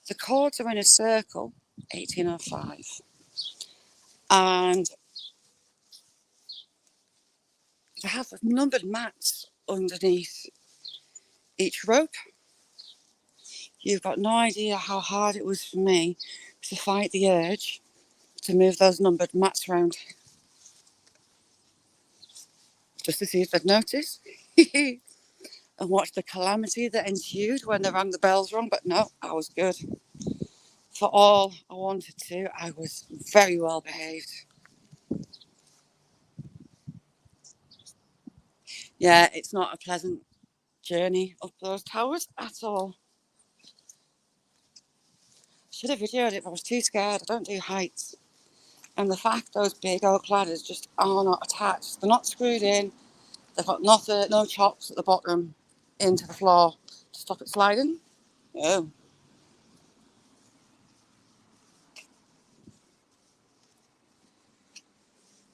The cords are in a circle, 1805. And they have numbered mats underneath each rope. You've got no idea how hard it was for me to fight the urge to move those numbered mats around, just to see if they'd notice and watch the calamity that ensued when they rang the bells wrong. But no, I was good. For all I wanted to, I was very well behaved. Yeah, it's not a pleasant journey up those towers at all. Should have videoed it, but I was too scared. I don't do heights. And the fact those big oak ladders just are not attached. They're not screwed in. They've got nothing, no chops at the bottom into the floor to stop it sliding. No.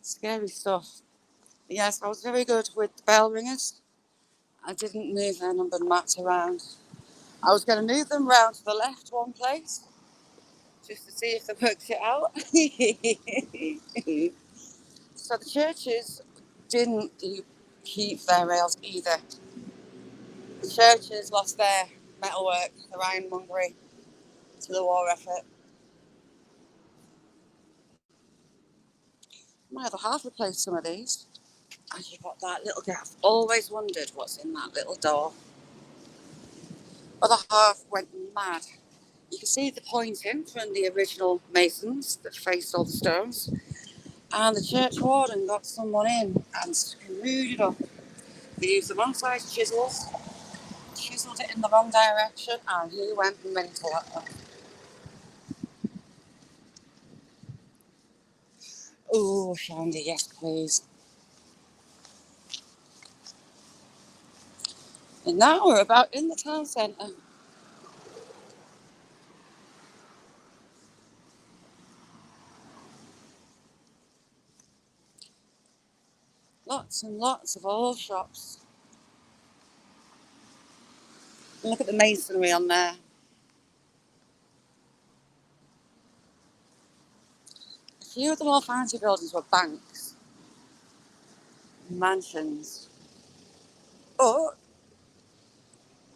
Scary stuff. Yes, I was very good with the bell ringers. I didn't move their numbered mats around. I was going to move them round to the left one place, just to see if they worked it out. So the churches didn't keep their rails either. The churches lost their metalwork, their ironmongery to the war effort. My other half replaced some of these. And you've got that little gap. Always wondered what's in that little door. Other half went mad. You can see the pointing from the original masons that faced all the stones. And the church warden got someone in and screwed it up. They used the wrong size chisels, chiseled it in the wrong direction, and he went mental at them. Oh, Shandy, yes, please. And now we're about in the town centre. Lots and lots of old shops. Look at the masonry on there. A few of the more fancy buildings were banks, mansions. But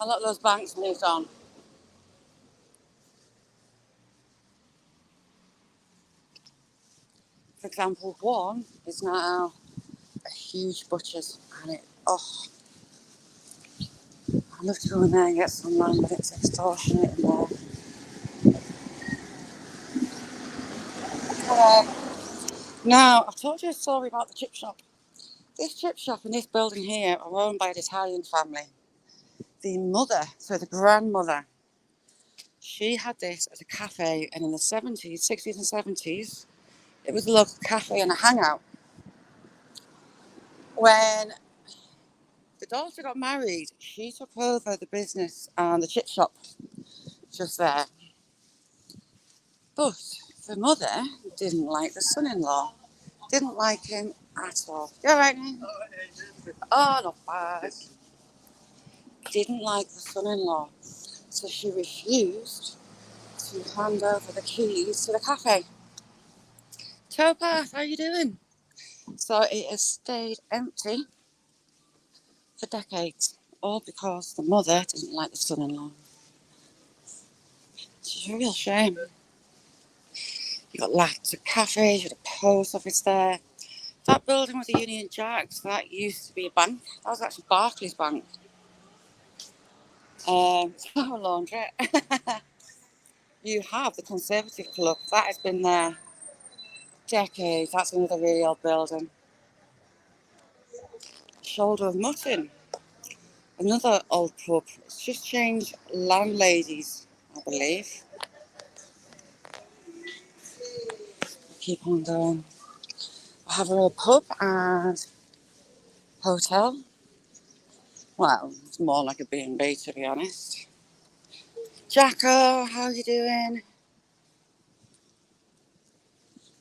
a lot of those banks moved on. For example, one is now a huge butcher's, and I'd love to go in there and get some land, but it's extortionate in there. Now, I've told you a story about the chip shop. This chip shop and this building here are owned by an Italian family. The mother, so the grandmother, she had this as a cafe, and in the 70s, 60s and 70s, it was a local cafe and a hangout. When the daughter got married, she took over the business and the chip shop just there. But the mother didn't like the son-in-law. Didn't like him at all. You all right now? Oh, not bad. Didn't like the son-in-law. So she refused to hand over the keys to the cafe. Towpath, how you doing? So it has stayed empty for decades. All because the mother didn't like the son-in-law. It's a real shame. You got lots of cafes, you got a post office there. That building with the Union Jacks, that used to be a bank. That was actually Barclays Bank. Laundrette. You have the Conservative Club. That has been there decades. That's another really old building. Shoulder of Mutton. Another old pub. It's just changed landladies, I believe. Keep on going. I have a real pub and hotel. Well, it's more like a B&B, to be honest. Jacko, how you doing?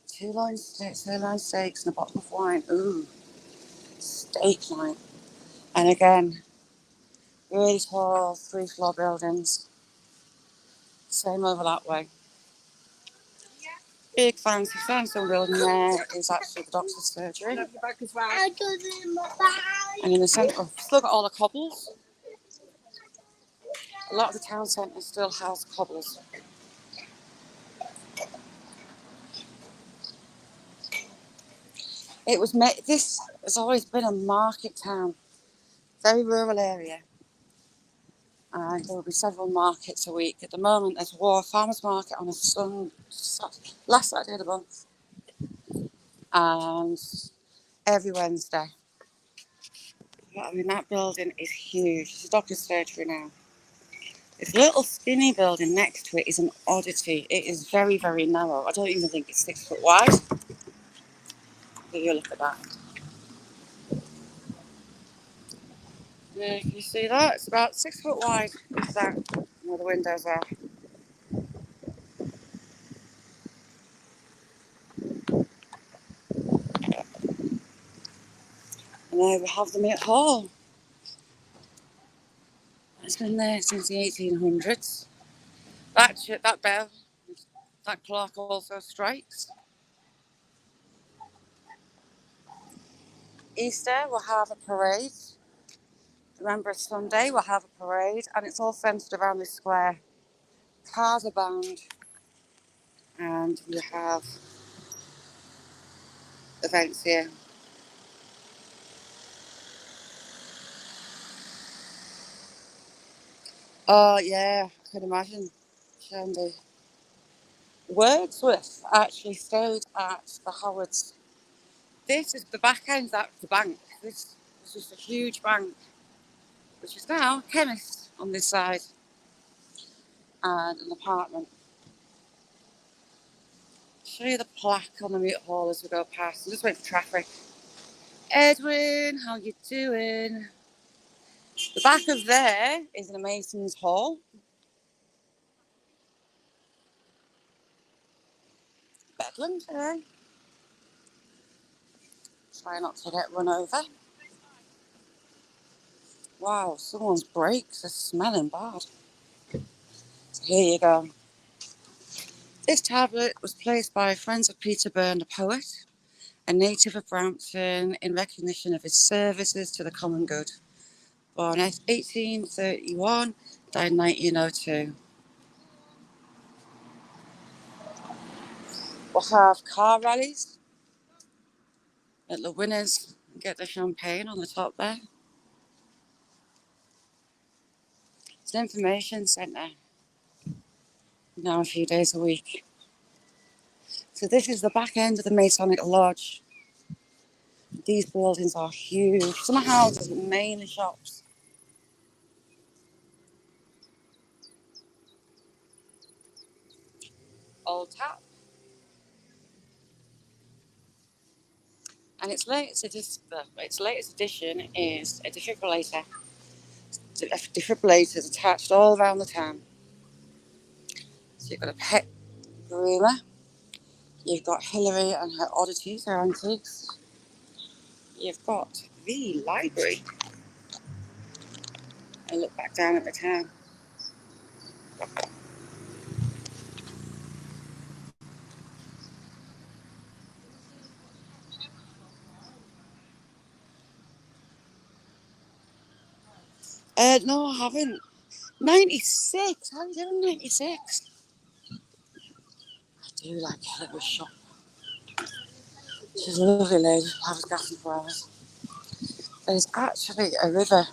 Sirloin steaks and a bottle of wine. Ooh, steak night. And again, really tall, 3-floor buildings. Same over that way. Big fancy Sandstone building there is actually the doctor's surgery. And in the centre, I've still got all the cobbles. A lot of the town centre still has cobbles. This has always been a market town, very rural area. And there will be several markets a week. At the moment, there's farmers market on last Saturday of the month, and every Wednesday. I mean, that building is huge. It's a doctor's surgery now. This little skinny building next to it is an oddity. It is very, very narrow. I don't even think it's 6 foot wide. Give you a look at that. Yeah, can you see that? It's about 6 foot wide. Is that where the windows are? And there we have the Mint Hall. It's been there since the 1800s. That bell, that clock also strikes. Easter, we'll have a parade. Remember, Sunday, we'll have a parade, and it's all centred around this square. Cars are bound, and we have events here. Oh, yeah, I can imagine. Shandy. Wordsworth actually stayed at the Howards. This is the back end of the bank. This is just a huge bank, which is now a chemist on this side and an apartment. Show you the plaque on the Mute Hall as we go past. I'm just waiting for traffic. Edwin, how you doing? The back of there is an Mason's Hall. Bedlam today. Try not to get run over. Wow, someone's brakes are smelling bad. So here you go. This tablet was placed by friends of Peter Byrne, the poet, a native of Brampton, in recognition of his services to the common good. Born 1831, died 1902. We'll have car rallies at the winners. Get the champagne on the top there. It's an information centre. Now a few days a week. So this is the back end of the Masonic Lodge. These buildings are huge. Some are houses, but mainly shops. Old tap. And its latest addition is a defibrillator. Defibrillators attached all around the town. So you've got a pet groomer. You've got Hillary and her oddities, her antiques. You've got the library. And look back down at the town. No, I haven't. 96? How are you doing 96? I do like Hillary's shop. She's a lovely lady. I was gassing for hours. There's actually a river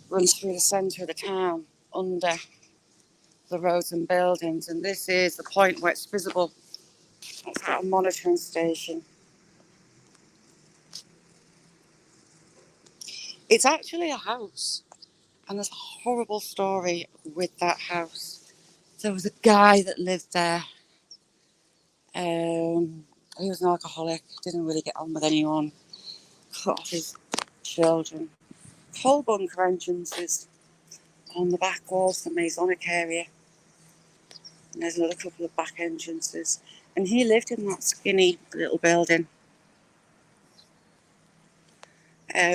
runs through the centre of the town under the roads and buildings, and this is the point where it's visible. That's our monitoring station. It's actually a house, and there's a horrible story with that house. There was a guy that lived there. He was an alcoholic, didn't really get on with anyone, cut off his children. Coal bunker entrances on the back walls, the Masonic area. And there's another couple of back entrances. And he lived in that skinny little building.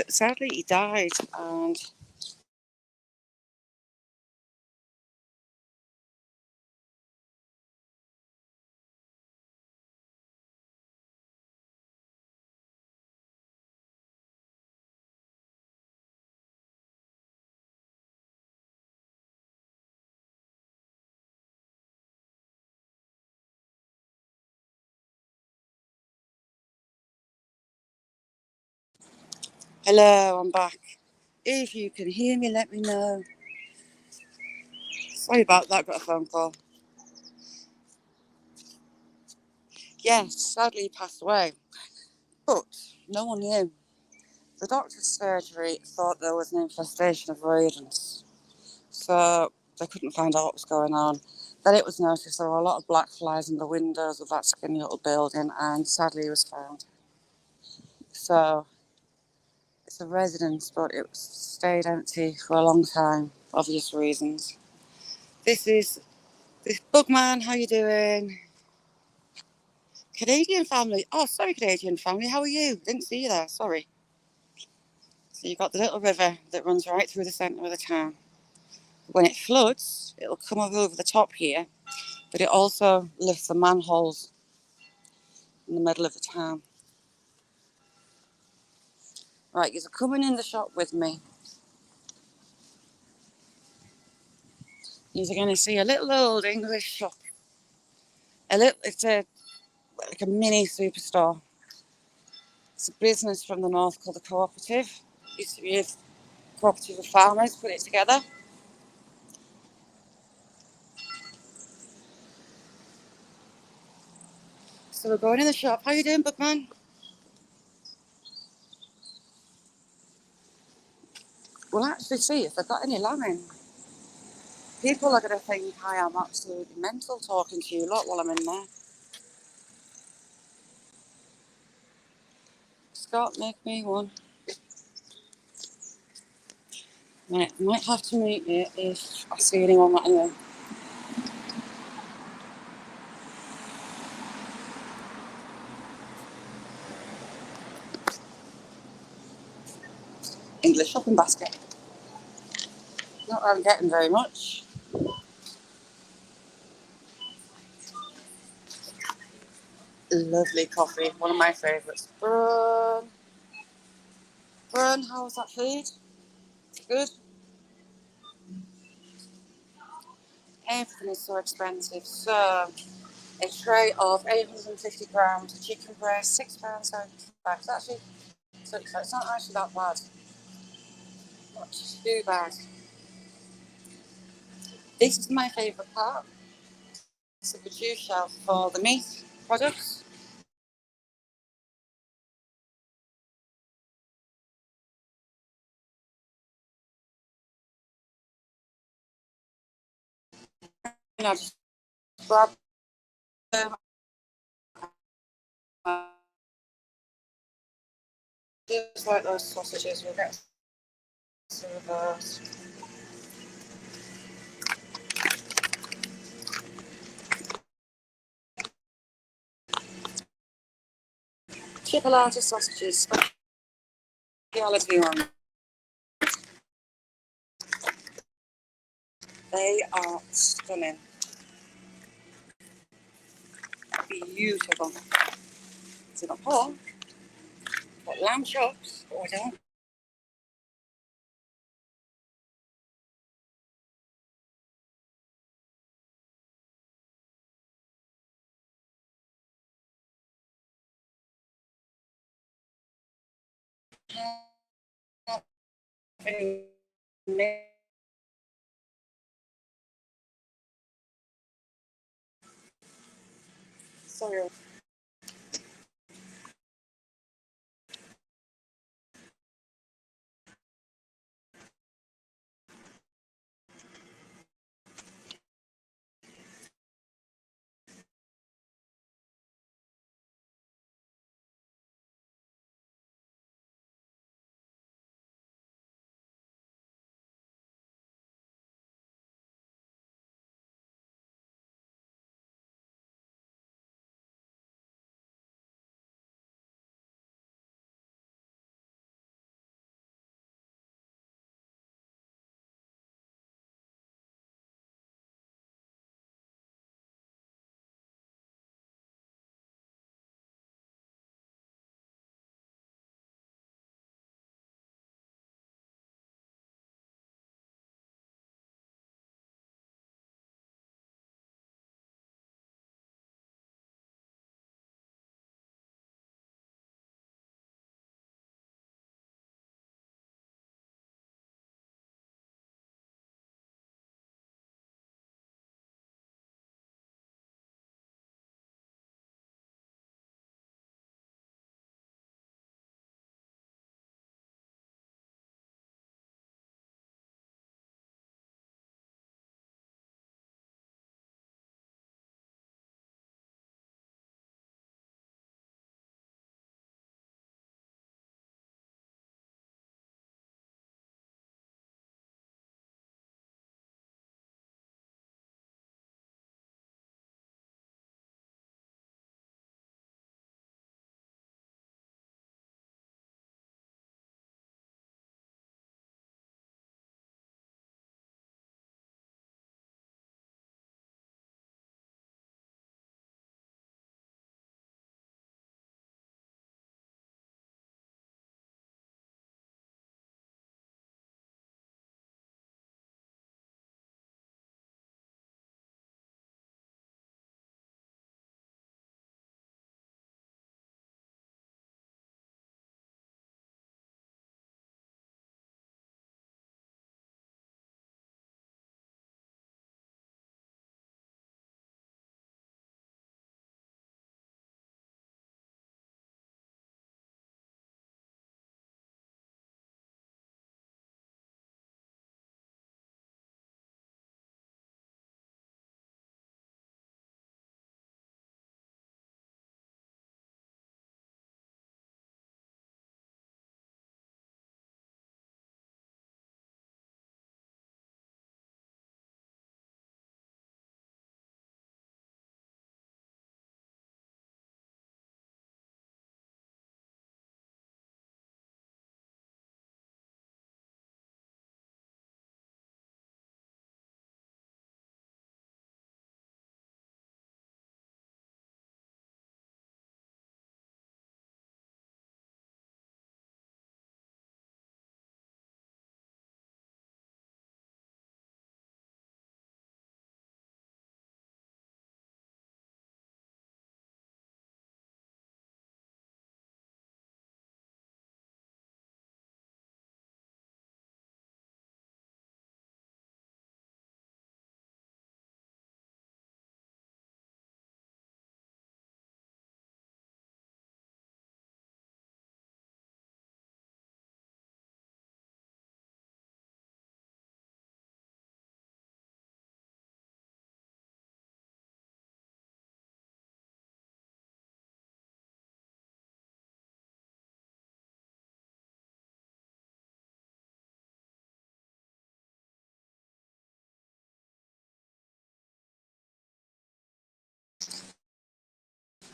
Sadly, he died, and hello, I'm back. If you can hear me, let me know. Sorry about that, got a phone call. Yes, sadly he passed away, but no one knew. The doctor's surgery thought there was an infestation of rodents, so they couldn't find out what was going on. Then it was noticed there were a lot of black flies in the windows of that skinny little building, and sadly he was found. So it's a residence, but it stayed empty for a long time, obvious reasons. This is this Bugman. How you doing? Canadian family. Oh, sorry, Canadian family. How are you? Didn't see you there. Sorry. So you've got the little river that runs right through the centre of the town. When it floods, it'll come up over the top here, but it also lifts the manholes in the middle of the town. Right, you're coming in the shop with me. You're going to see a little old English shop. It's like a mini superstore. It's a business from the north called the Cooperative. It used to be a cooperative of farmers put it together. So we're going in the shop. How you doing, Bookman? We'll actually see if they've got any lambing. People are going to think I am absolutely mental talking to you lot while I'm in there. Scott, make me one. Right, I might have to meet you if I see anyone that I know. English shopping basket. Not that I'm getting very much. Lovely coffee, one of my favourites. Brun, how was that food? Good? Everything is so expensive. So, a tray of 850 grams of chicken breast, £6.75. It's actually, so it's not actually that bad. Not too bad. This is my favourite part. It's the juice shelf for the meat products. You know, just grab them. Just like those sausages, we'll get some of those. Chipolata sausages, speciality ones. They are stunning. Beautiful. So not pork, but lamb chops. Oh, I don't have any. Sorry.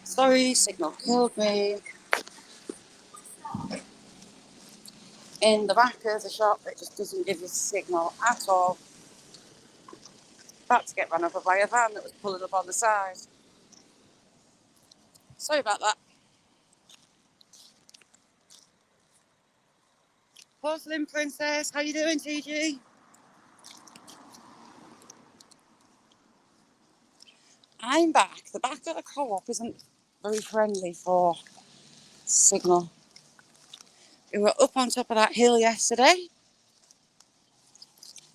Sorry, signal killed me. In the back of the shop, it just doesn't give you signal at all. About to get run over by a van that was pulling up on the side. Sorry about that. Porcelain Princess, how you doing, TG? I'm back. The back of the co-op isn't very friendly for signal. We were up on top of that hill yesterday.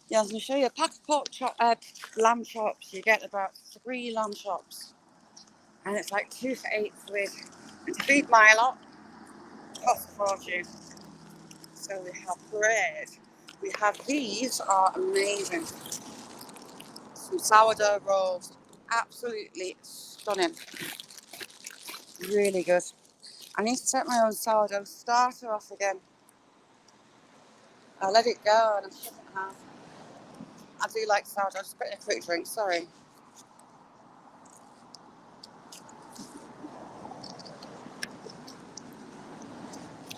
Yeah, I was going to show you a pack of lamb chops. You get about 3 lamb chops. And it's like 2 for £8. And to feed my lot, costs a fortune. So we have bread. We have these are amazing. Some sourdough rolls. Absolutely stunning. Really good. I need to set my own sourdough starter off again. I let it go and I shouldn't have. I do like sourdough. Just put in a quick drink, sorry.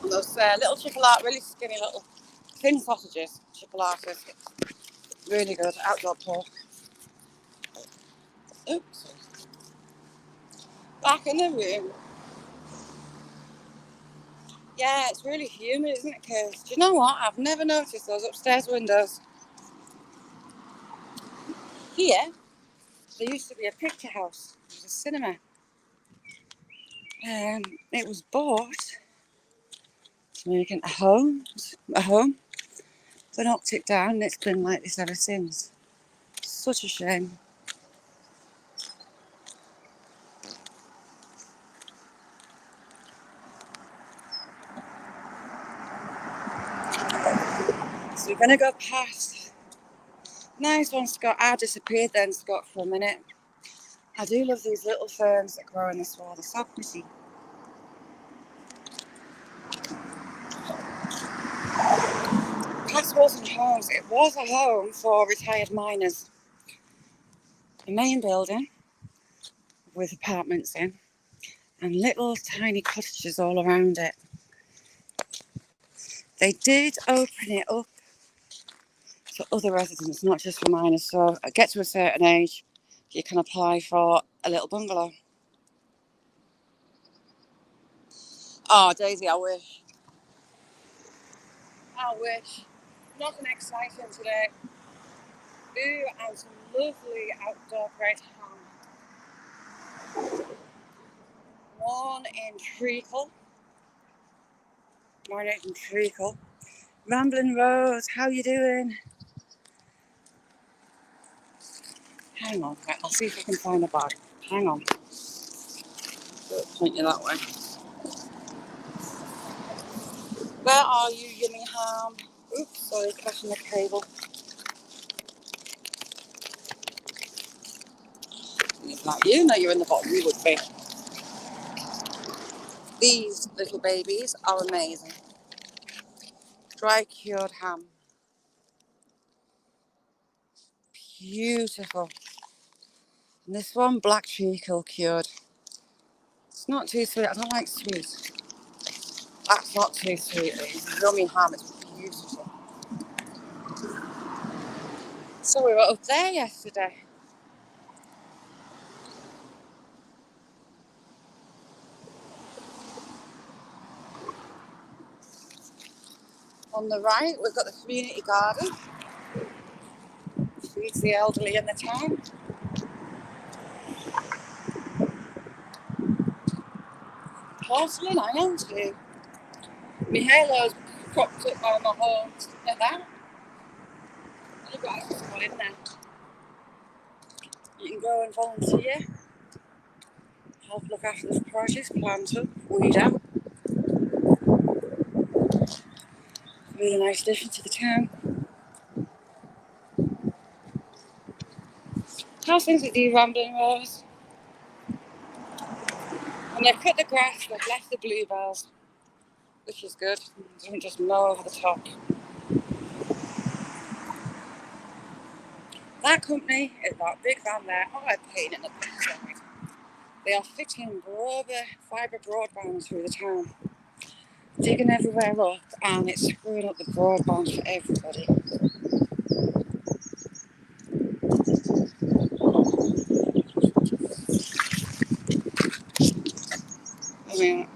And those little chipolata, really skinny little thin sausages, chipolatas. Really good. Outdoor pork. Oops. Back in the room. Yeah, it's really humid, isn't it, Because do you know what? I've never noticed those upstairs windows. Here, there used to be a picture house. It was a cinema. It was bought to make it a home. They knocked it down and it's been like this ever since. Such a shame. So we're going to go past. Nice one, Scott. I disappeared then, Scott, for a minute. I do love these little ferns that grow in this wall. They're so pretty. Past Wilson Homes. It was a home for retired miners. The main building with apartments in and little tiny cottages all around it. They did open it up for other residents, not just for miners. So get to a certain age, you can apply for a little bungalow. Oh, Daisy, I wish. I wish. Nothing exciting today. Ooh, and some lovely outdoor red ham. One in treacle. Marinated in treacle. Ramblin' Rose, how you doing? Hang on, I'll see if I can find a bag. Hang on. I'll point you that way. Where are you, yummy ham? Oops, sorry, catching the cable. It's not you, no, you're in the bottom, you would be. These little babies are amazing. Dry cured ham. Beautiful. And this one, black treacle cured. It's not too sweet, I don't like sweet. That's not too sweet, it's yummy ham, it's beautiful. So we were up there yesterday. On the right, we've got the community garden. Feeds the elderly in the town. Porcelain iron too. My halo's propped up by my home. Like that. You've got access to one in there. You can go and volunteer. Help look after the produce, plant up, weed out. Really nice addition to the town. How's things with you, Rambling Rose? And they've cut the grass, they've left the bluebells, which is good. Don't just mow over the top. That company is that big van there. Oh, I'm painting the backside. They are fitting fibre broadband through the town, digging everywhere up, and it's screwing up the broadband for everybody. I mean,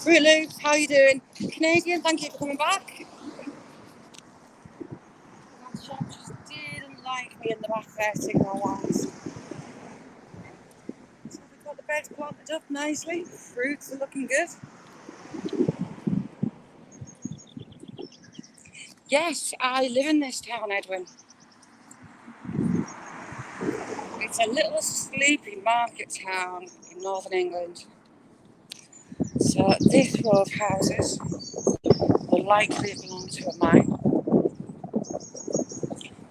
really, how you doing? Canadian, thank you for coming back. That chap just didn't like me in the back there, signal-wise. So we've got the beds planted up nicely. Fruits are looking good. Yes, I live in this town, Edwin. It's a little sleepy market town in northern England. So this row of houses will likely belong to a mine.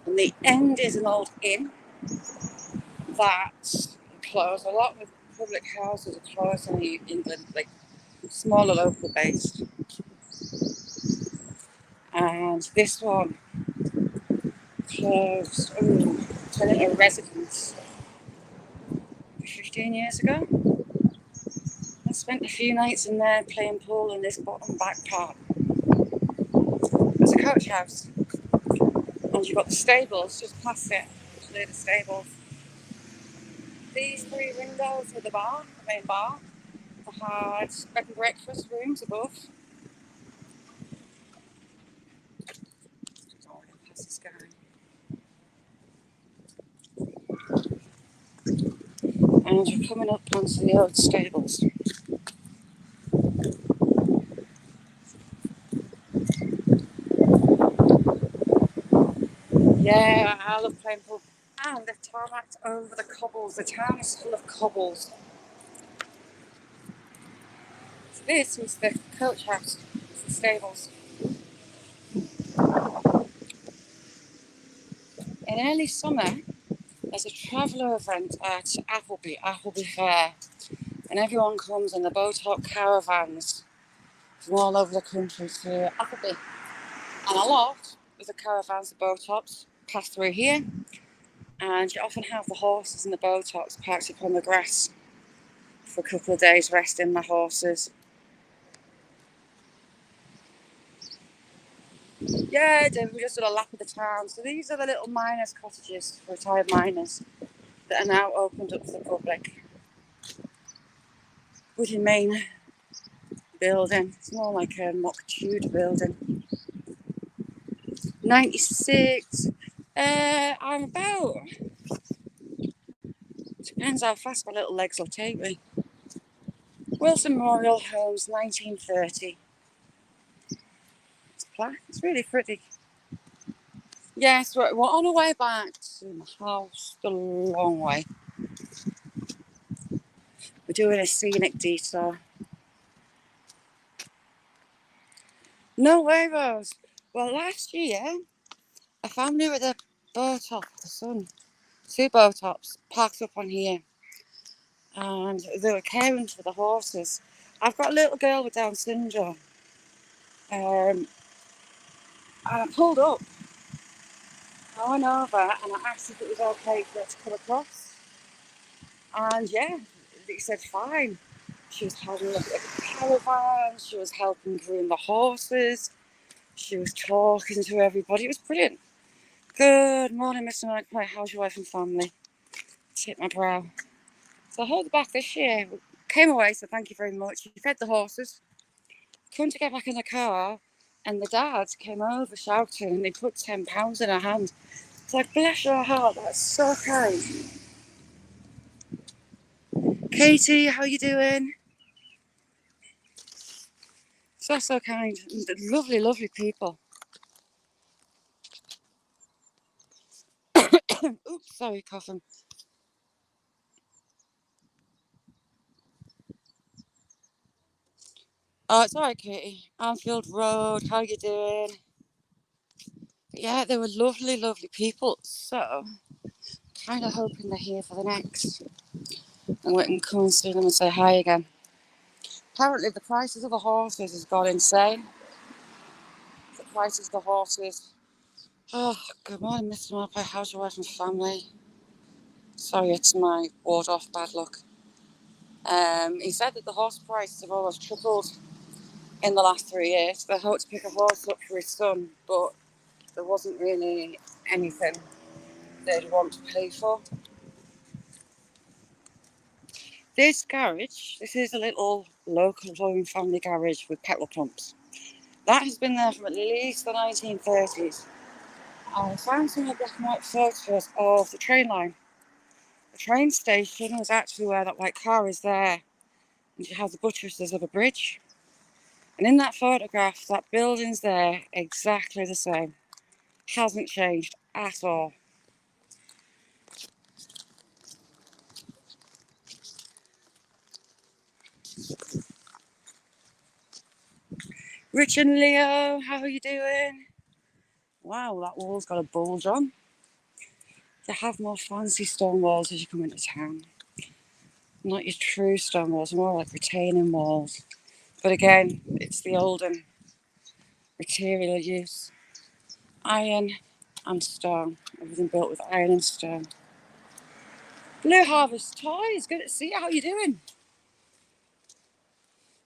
And the end is an old inn that's closed. A lot of public houses are closed in England, like smaller local based. And this one closed, turned into a residence 15 years ago. I spent a few nights in there playing pool in this bottom back part. There's a coach house, and you've got the stables just past it. They're the stables. These 3 windows are the bar, the main bar. They had bed and breakfast rooms above. Oh, past this guy. And you're coming up onto the old stables. Yeah, I love playing pool. And the tarmac over the cobbles. The town is full of cobbles. So this is the coach house. It's the stables. In early summer, there's a traveller event at Appleby Fair. And everyone comes in the boat-hop caravans from all over the country to Appleby. And a lot of the caravans, the boat-hops, pass through here. And you often have the horses and the boat-hops parked up on the grass for a couple of days, resting the horses. Yeah, we just did a lap of the town. So these are the little miners' cottages for retired miners that are now opened up to the public. With your main building. It's more like a mock Tudor building. 96. I'm about. Depends how fast my little legs will take me. Wilson Memorial Homes, 1930. It's really pretty. Yes, we're on our way back to my house, the long way. We're doing a scenic detour. No way, Rose. Well, last year, a family with a boat top, the son, 2 boat tops, parked up on here. And they were caring for the horses. I've got a little girl with Down syndrome. And I pulled up. I went over and I asked if it was okay for her to come across. And yeah, they said fine. She was having a look at the caravan, she was helping groom the horses, she was talking to everybody. It was brilliant. Good morning, Mr. Magpie. How's your wife and family? Tip my brow. So I heard the back this year. Came away, so thank you very much. He fed the horses. Come to get back in the car, and the dad came over shouting, and he put £10 in her hand. It's like, bless your heart, that's so kind. Katie, how you doing? So kind. Lovely, lovely people. Oops, sorry, coughing. Oh, it's alright, Katie. Anfield Road, how you doing? Yeah, they were lovely, lovely people. So, kind of hoping they're here for the next. And we can come and see them and say hi again. Apparently, the prices of the horses has gone insane. The prices of the horses. Oh, good morning, Mr. Marper. How's your wife and family? Sorry, it's my ward off bad luck. He said that the horse prices have almost tripled in the last 3 years. They hoped to pick a horse up for his son, but there wasn't really anything they'd want to pay for. This garage, this is a little local home family garage with petrol pumps. That has been there from at least the 1930s. I found some black and white photos of the train line. The train station was actually where that white car is there, and you have the buttresses of a bridge. And in that photograph, that building's there exactly the same. Hasn't changed at all. Rich and Leo, how are you doing? Wow, that wall's got a bulge on. They have more fancy stone walls as you come into town. Not your true stone walls, more like retaining walls. But again, it's the olden material use. Iron and stone. Everything built with iron and stone. Blue Harvest Toys, good to see you. How are you doing?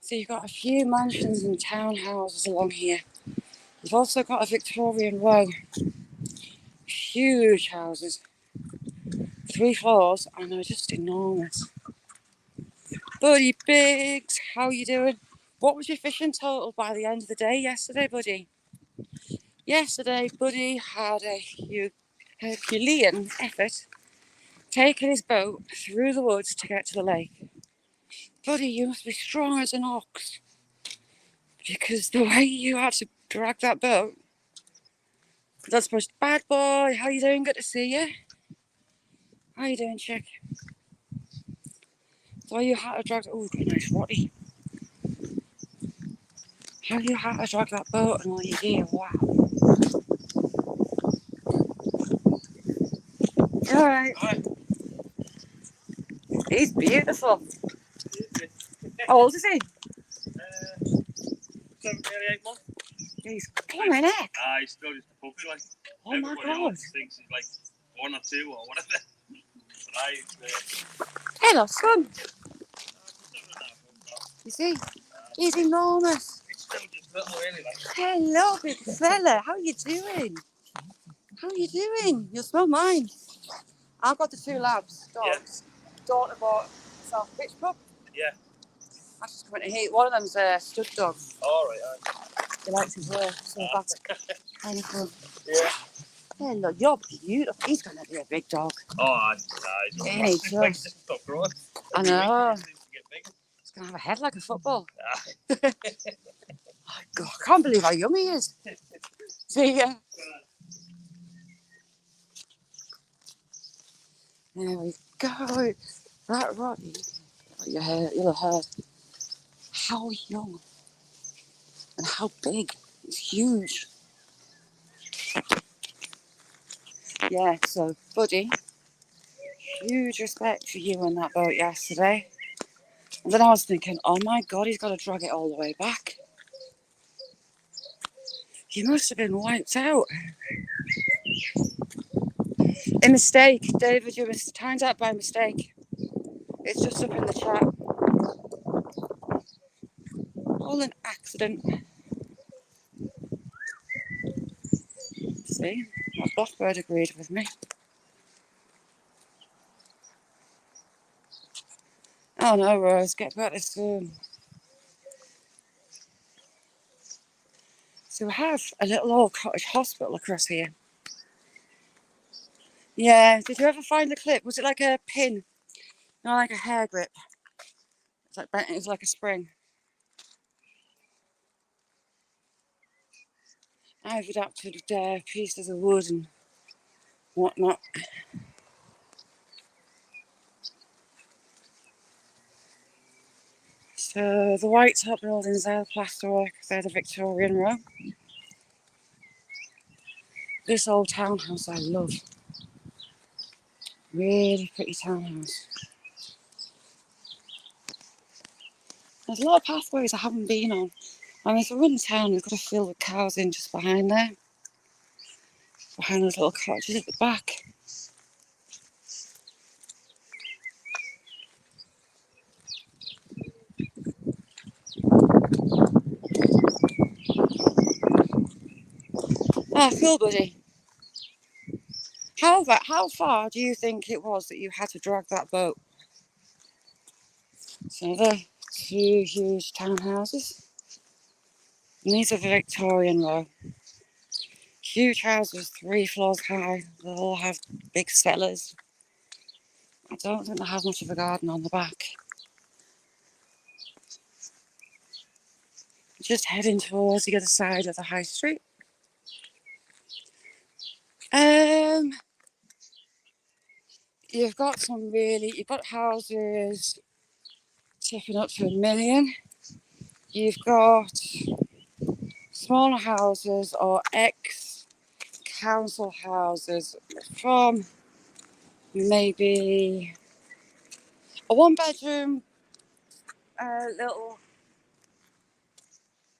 So you've got a few mansions and townhouses along here. You've also got a Victorian row. Huge houses. 3 floors and they're just enormous. Buddy Biggs, how are you doing? What was your fishing total by the end of the day yesterday, buddy? Yesterday, Buddy had a Herculean effort taking his boat through the woods to get to the lake. Buddy, you must be strong as an ox. Because the way you had to drag that boat. That's supposed to bad boy. How you doing? Good to see you. How you doing, chick? So you had to drag. Oh, nice Roddy. How you had to drag that boat and all you gear. Wow. Alright. He's beautiful. How old is he? 7, 8 months. He's coming heck. He's still just a puppy, like. Oh my Everybody god. else thinks he's like 1 or 2 or whatever. But Hello, son. You see? He's enormous. it's still just little, really, like. Hello, big fella. How you doing? How you doing? You'll smell mine. I've got the 2 labs, dogs. Yeah. Daughter bought herself a pitch pup. Yeah. I just coming to heat. One of them's a stud dog. All right. He likes his work, so that's kind of cool. Yeah. Hello, you're beautiful. He's going to be a big dog. Oh, he's just. I know. He's going to have a head like a football. Oh, God, I can't believe how young he is. See ya. There we go. That Roddy. You'll have heard how young and how big. It's huge. Yeah, so, Buddy, huge respect for you on that boat yesterday. And then I was thinking, oh my God, he's got to drag it all the way back. You must have been wiped out. A mistake, David, you was timed out by mistake. It's just up in the chat. All an accident. See, that blackbird agreed with me. Oh no, Rose, get better soon. So we have a little old cottage hospital across here. Yeah, did you ever find the clip? Was it like a pin? No, like a hair grip. It was like a spring. I've adapted pieces of wood and whatnot. So the white top buildings are the plasterwork, they're the Victorian row. This old townhouse I love. Really pretty townhouse. There's a lot of pathways I haven't been on. I mean, if we're in town, we've got to fill the cows in just behind there. Behind those little cottages at the back. Ah, cool, buddy. How far do you think it was that you had to drag that boat? So the two huge townhouses. And these are the Victorian row. Huge houses, 3 floors high. They all have big cellars. I don't think they have much of a garden on the back. Just heading towards the other side of the high street. You've got houses tipping up to 1 million. You've got smaller houses or ex-council houses from maybe a 1-bedroom little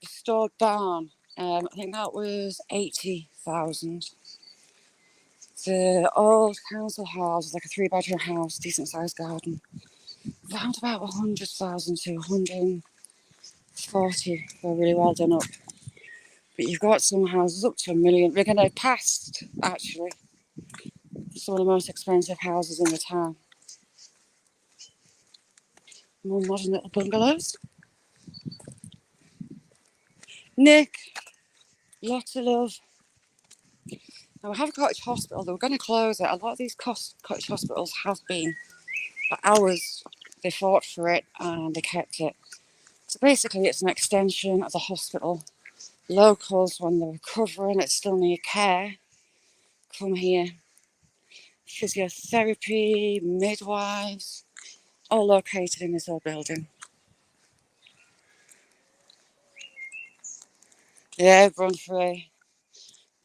stored barn. I think that was 80,000. The old council house, like a 3-bedroom house, decent sized garden, around about 100,000 to 140 for really well done up. But you've got some houses up to 1 million. We're going to past actually some of the most expensive houses in the town. More modern little bungalows. Nick, lots of love. Now we have a cottage hospital. They were going to close it. A lot of these cottage hospitals have been. For hours they fought for it and they kept it. So basically it's an extension of the hospital. Locals, when they're recovering, that still need care, come here. Physiotherapy, midwives, all located in this old building. Yeah, run free.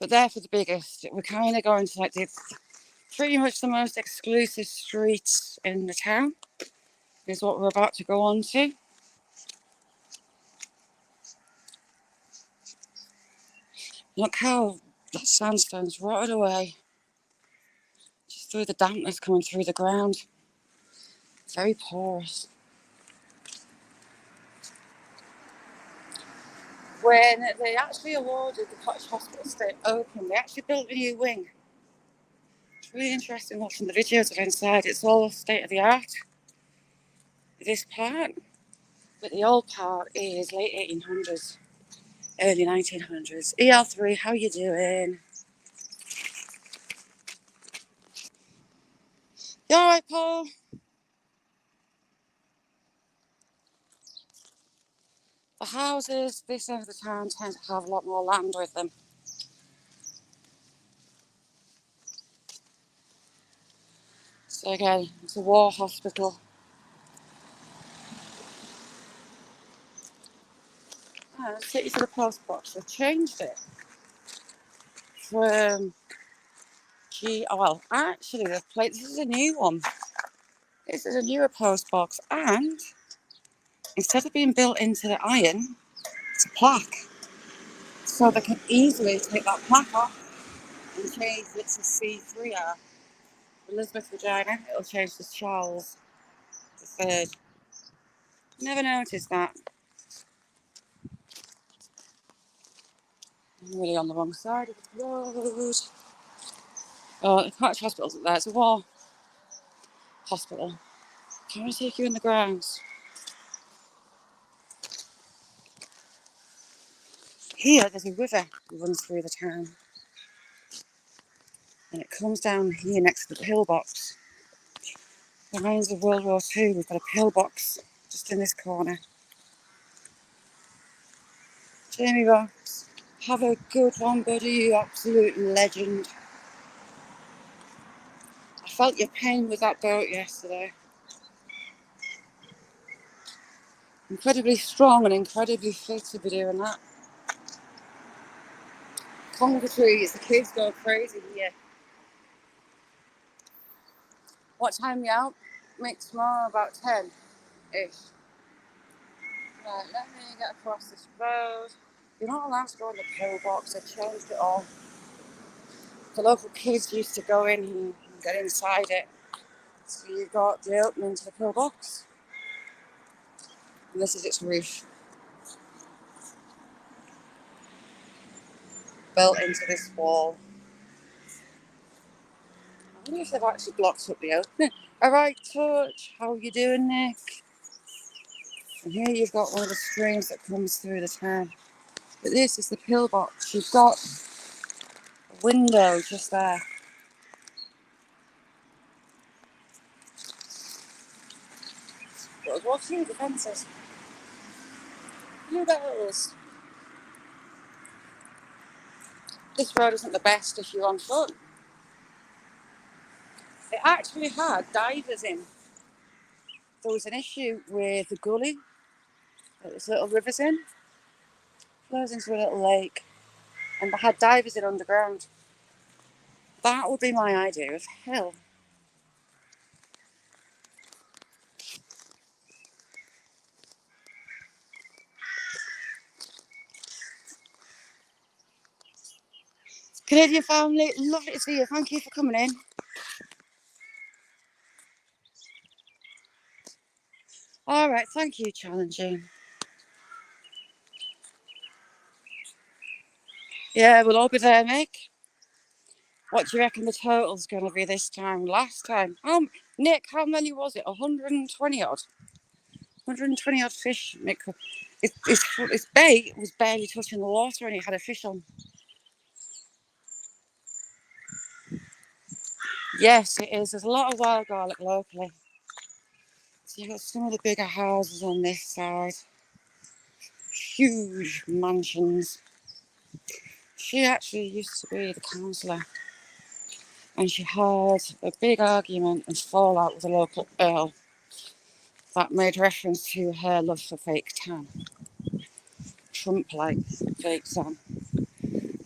But they're for the biggest. We're kind of going to like pretty much the most exclusive streets in the town is what we're about to go on to. Look how that sandstone's rotted away. Just through the dampness coming through the ground. Very porous. When they actually awarded the cottage hospital stay open, they actually built a new wing. It's really interesting watching the videos of inside. It's all state of the art. This part, but the old part is late 1800s, early 1900s. EL3, how you doing? You alright, Paul? The houses this end of the town tend to have a lot more land with them. So again, it's a war hospital. Oh, let's take you to the post box. They've changed it from well, actually, this is a new one. This is a newer post box, and instead of being built into the iron, it's a plaque. So they can easily take that plaque off and change it to C3R. Elizabeth Vagina, it'll change to Charles III. Never noticed that. I'm really on the wrong side of the road. Oh, the cottage hospital's up there. It's a war hospital. Can I take you in the grounds? Here, there's a river that runs through the town. And it comes down here next to the pillbox. The remains of World War II, we've got a pillbox just in this corner. Jamie Rocks, have a good one, buddy, you absolute legend. I felt your pain with that boat yesterday. Incredibly strong and incredibly fit to be doing that. Conga trees, the kids go crazy here. What time are you out? Make tomorrow about 10-ish. Right, let me get across this road. You're not allowed to go in the pillbox, they changed it all. The local kids used to go in and get inside it. So you've got the opening to the pillbox. And this is its roof. built into this wall. I wonder if they've actually blocked up the opening. All right, Touch, how are you doing, Nick? And here you've got one of the streams that comes through the town. But this is the pillbox. You've got a window just there. But what's through the fences? Bluebells. This road isn't the best if you're on foot. It actually had divers in. There was an issue with the gully that this little river's in. Flows into a little lake. And they had divers in underground. That would be my idea of hell. Canadian family, lovely to see you. Thank you for coming in. All right, thank you, challenging. Yeah, we'll all be there, Nick. What do you reckon the total's going to be this time? Last time? Nick, how many was it? 120 odd? 120 odd fish, Nick. His bait was barely touching the water and he had a fish on. Yes, it is. There's a lot of wild garlic locally. So you've got some of the bigger houses on this side. Huge mansions. She actually used to be the councillor. And she had a big argument and fallout with a local earl that made reference to her love for fake tan. Trump-like fake tan.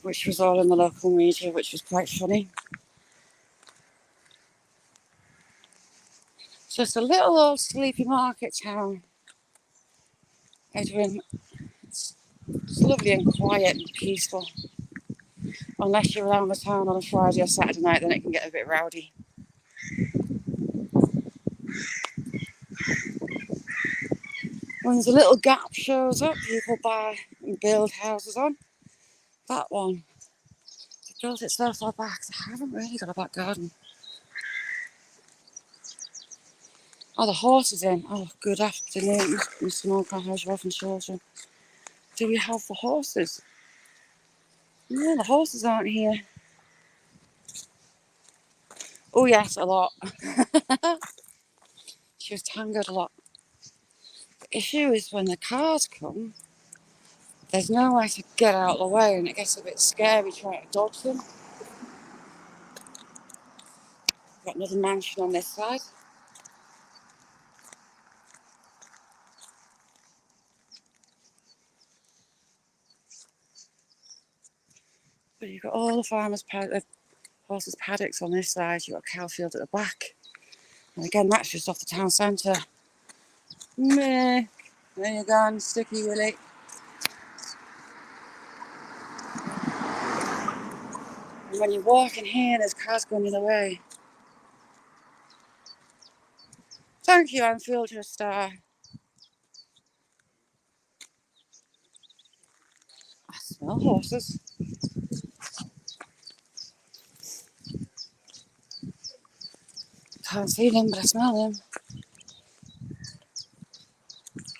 Which was all in the local media, which was quite funny. It's just a little old sleepy market town. Edwin, it's lovely and quiet and peaceful. Unless you're around the town on a Friday or Saturday night, then it can get a bit rowdy. When there's a little gap shows up, people buy and build houses on. That one, it built itself far back. I haven't really got a back garden. Oh, the horse is in. Oh, good afternoon, Mr. Morgan. How's your wife and children? Do we have the horses? No, the horses aren't here. Oh, yes, a lot. She was tangled a lot. The issue is when the cars come, there's no way to get out of the way and it gets a bit scary trying to dodge them. Got another mansion on this side. But you've got all the horses' paddocks on this side. You've got a cow field at the back. And again, that's just off the town centre. Meh. There you go, Sticky Willie. And when you're walking here, there's cars going the other way. Thank you, Anfield, you're a star. I smell horses. Can't see them, but I smell them.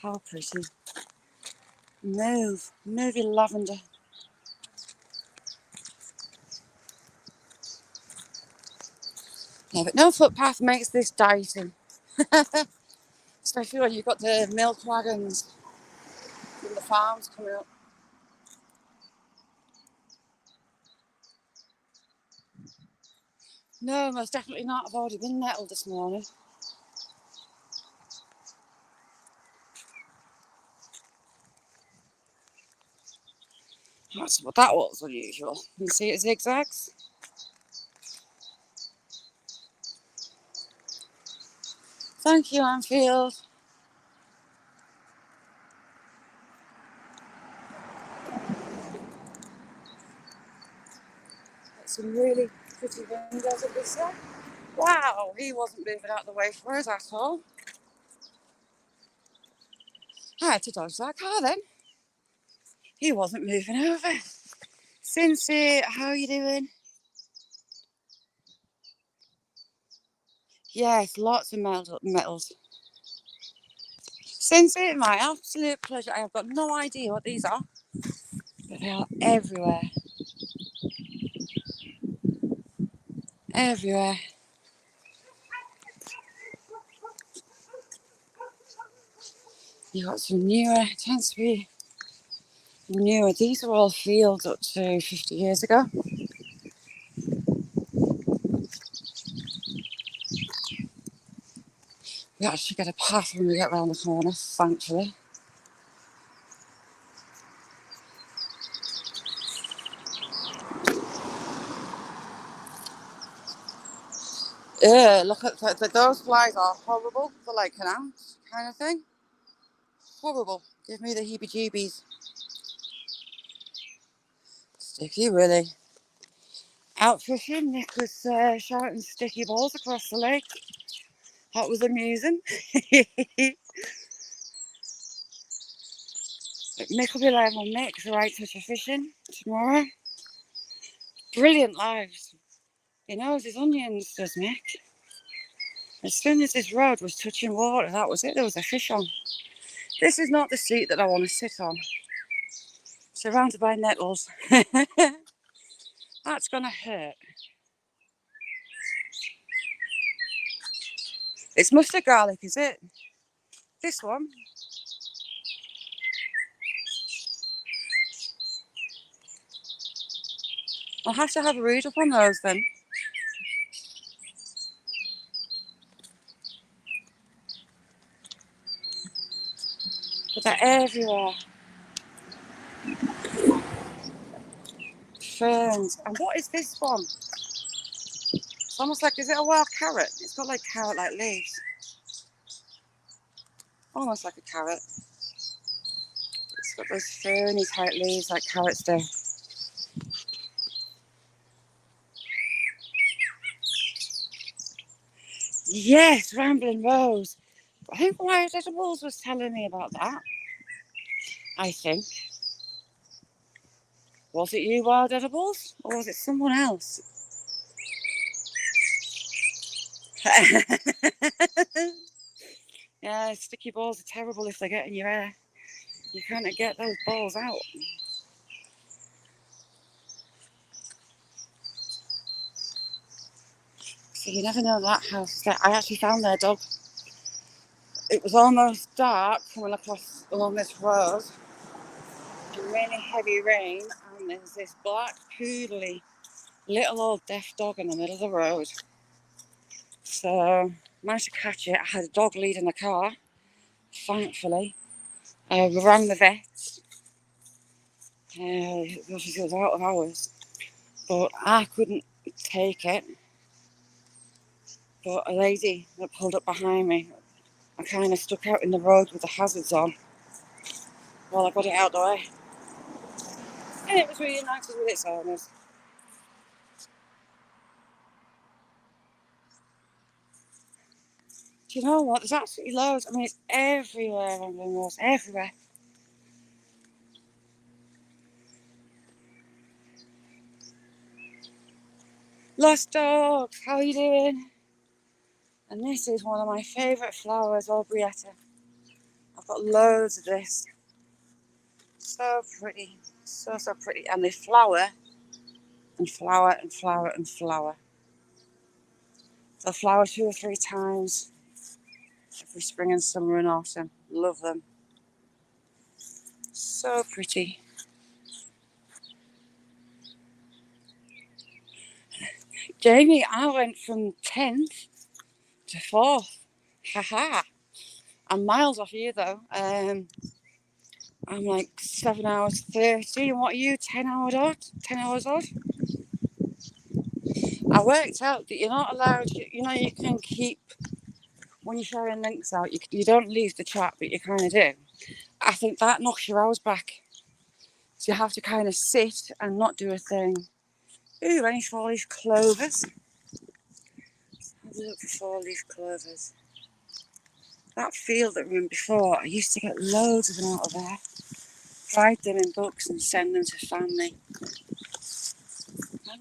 How pretty. Move, your lavender. Yeah, but no footpath makes this dicey. Especially when you've got the milk wagons from the farms coming up. No, most definitely not. I've already been nettled this morning. That's what that was unusual. You see it zigzags? Thank you, Anfield. Got some really pretty windows at this side. Wow, he wasn't moving out of the way for us at all. I had to dodge that car then. He wasn't moving over. Cincy, how are you doing? Yes, lots of metals. Cincy, my absolute pleasure. I have got no idea what these are, but they are everywhere. Everywhere. You got some newer, it tends to be newer. These are all fields up to 50 years ago. We actually get a path when we get round the corner, thankfully. Look at those flies are horrible for like an ounce kind of thing. Horrible. Give me the heebie-jeebies. Sticky, really. Out fishing, Nick was shouting sticky balls across the lake. That was amusing. Mick will be live on Mick's Right Touch of Fishing tomorrow. Brilliant lives. He knows his onions, does Mick. As soon as this road was touching water, that was it. There was a fish on. This is not the seat that I want to sit on. Surrounded by nettles. That's going to hurt. It's mustard garlic, is it? This one. I'll have to have a read up on those then. But they're everywhere. Ferns. And what is this one? It's almost like, is it a wild carrot? It's got like carrot-like leaves. Almost like a carrot. It's got those ferny type leaves like carrots do. Yes, Rambling Rose. I think Wild Edibles was telling me about that. I think. Was it you, Wild Edibles? Or was it someone else? Yeah, sticky balls are terrible if they get in your hair. You can't get those balls out. So you never know that house is there. I actually found their dog. It was almost dark coming across along this road. Really heavy rain, and there's this black poodly little old deaf dog in the middle of the road. So managed to catch it. I had a dog lead in the car, thankfully. We rang the vets. It was out of hours, but I couldn't take it. But a lady that pulled up behind me, I kind of stuck out in the road with the hazards on while I got it out the way. And it was really nice with its owners. Do you know what? There's absolutely loads. I mean, it's everywhere on the north, everywhere. Lost dogs, how are you doing? And this is one of my favourite flowers, Aubrietta. I've got loads of this. So pretty, so pretty. And they flower and flower and flower and flower. They'll flower 2 or 3 times every spring and summer and autumn. Love them. So pretty. Jamie, I went from 10th to 4th. Haha. I'm miles off you though. I'm like 7 hours 30. And what are you? 10 hours odd? 10 hours odd? I worked out that you're not allowed, you know, you can keep, when you're sharing links out, you don't leave the chat, but you kind of do. I think that knocks your hours back. So you have to kind of sit and not do a thing. Ooh, any 4-leaf clovers? Have a look for 4-leaf clovers. That field that we were in before, I used to get loads of them out of there. Fried them in books and send them to family.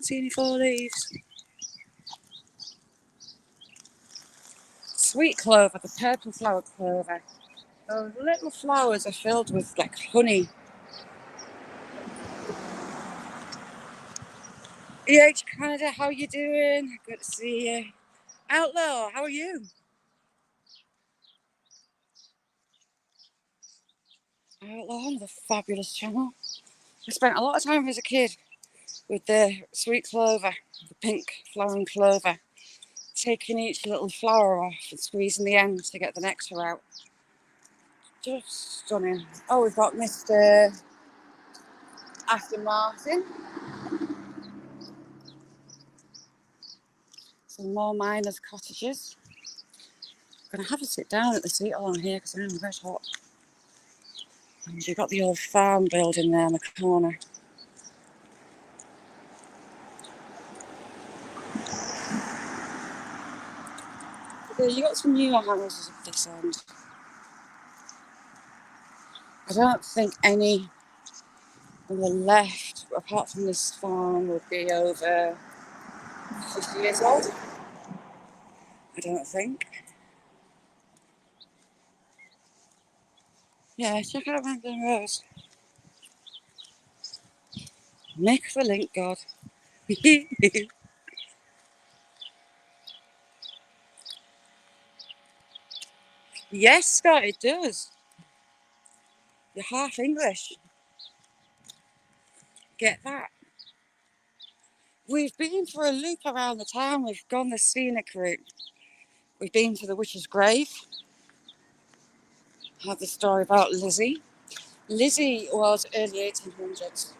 Can't see any fall leaves. Sweet clover, the purple flower clover. Those little flowers are filled with like honey. EH Canada, how you doing? Good to see you. Outlaw, how are you? Outlaw, another fabulous channel. I spent a lot of time as a kid with the sweet clover, the pink flowering clover, taking each little flower off and squeezing the end to get the nectar out. Just stunning. Oh, we've got Mr. Aston Martin. Some more miners' cottages. I'm going to have a sit down at the seat along here because I'm red hot. And you've got the old farm building there in the corner. You've got some newer houses at this end. I don't think any on the left, apart from this farm, would be over 50 years old. I don't think. Yeah, check out Brampton Rose. Make the link, God. Yes, Scott, it does. You're half English. Get that. We've been for a loop around the town. We've gone the scenic route. We've been to the witch's grave. Had the story about Lizzie. Lizzie was early 1800s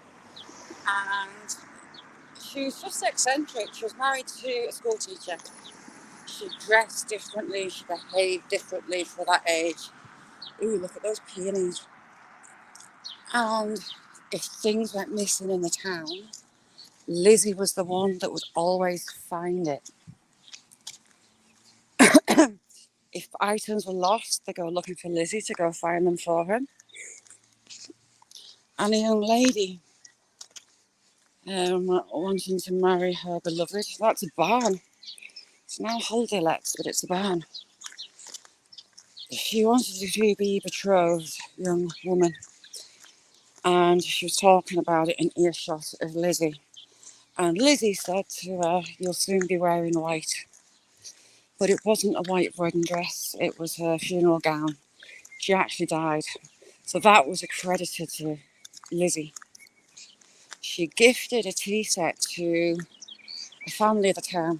and she was just eccentric. She was married to a school teacher. She dressed differently. She behaved differently for that age. Ooh, look at those peonies. And if things went missing in the town, Lizzie was the one that would always find it. If items were lost, they go looking for Lizzie to go find them for her. And a young lady wanting to marry her beloved. That's a barn. It's now holiday lets, but it's a barn. She wanted to be betrothed, young woman. And she was talking about it in earshot of Lizzie. And Lizzie said to her, "You'll soon be wearing white." But it wasn't a white wedding dress, it was her funeral gown. She actually died. So that was accredited to Lizzie. She gifted a tea set to a family of the town.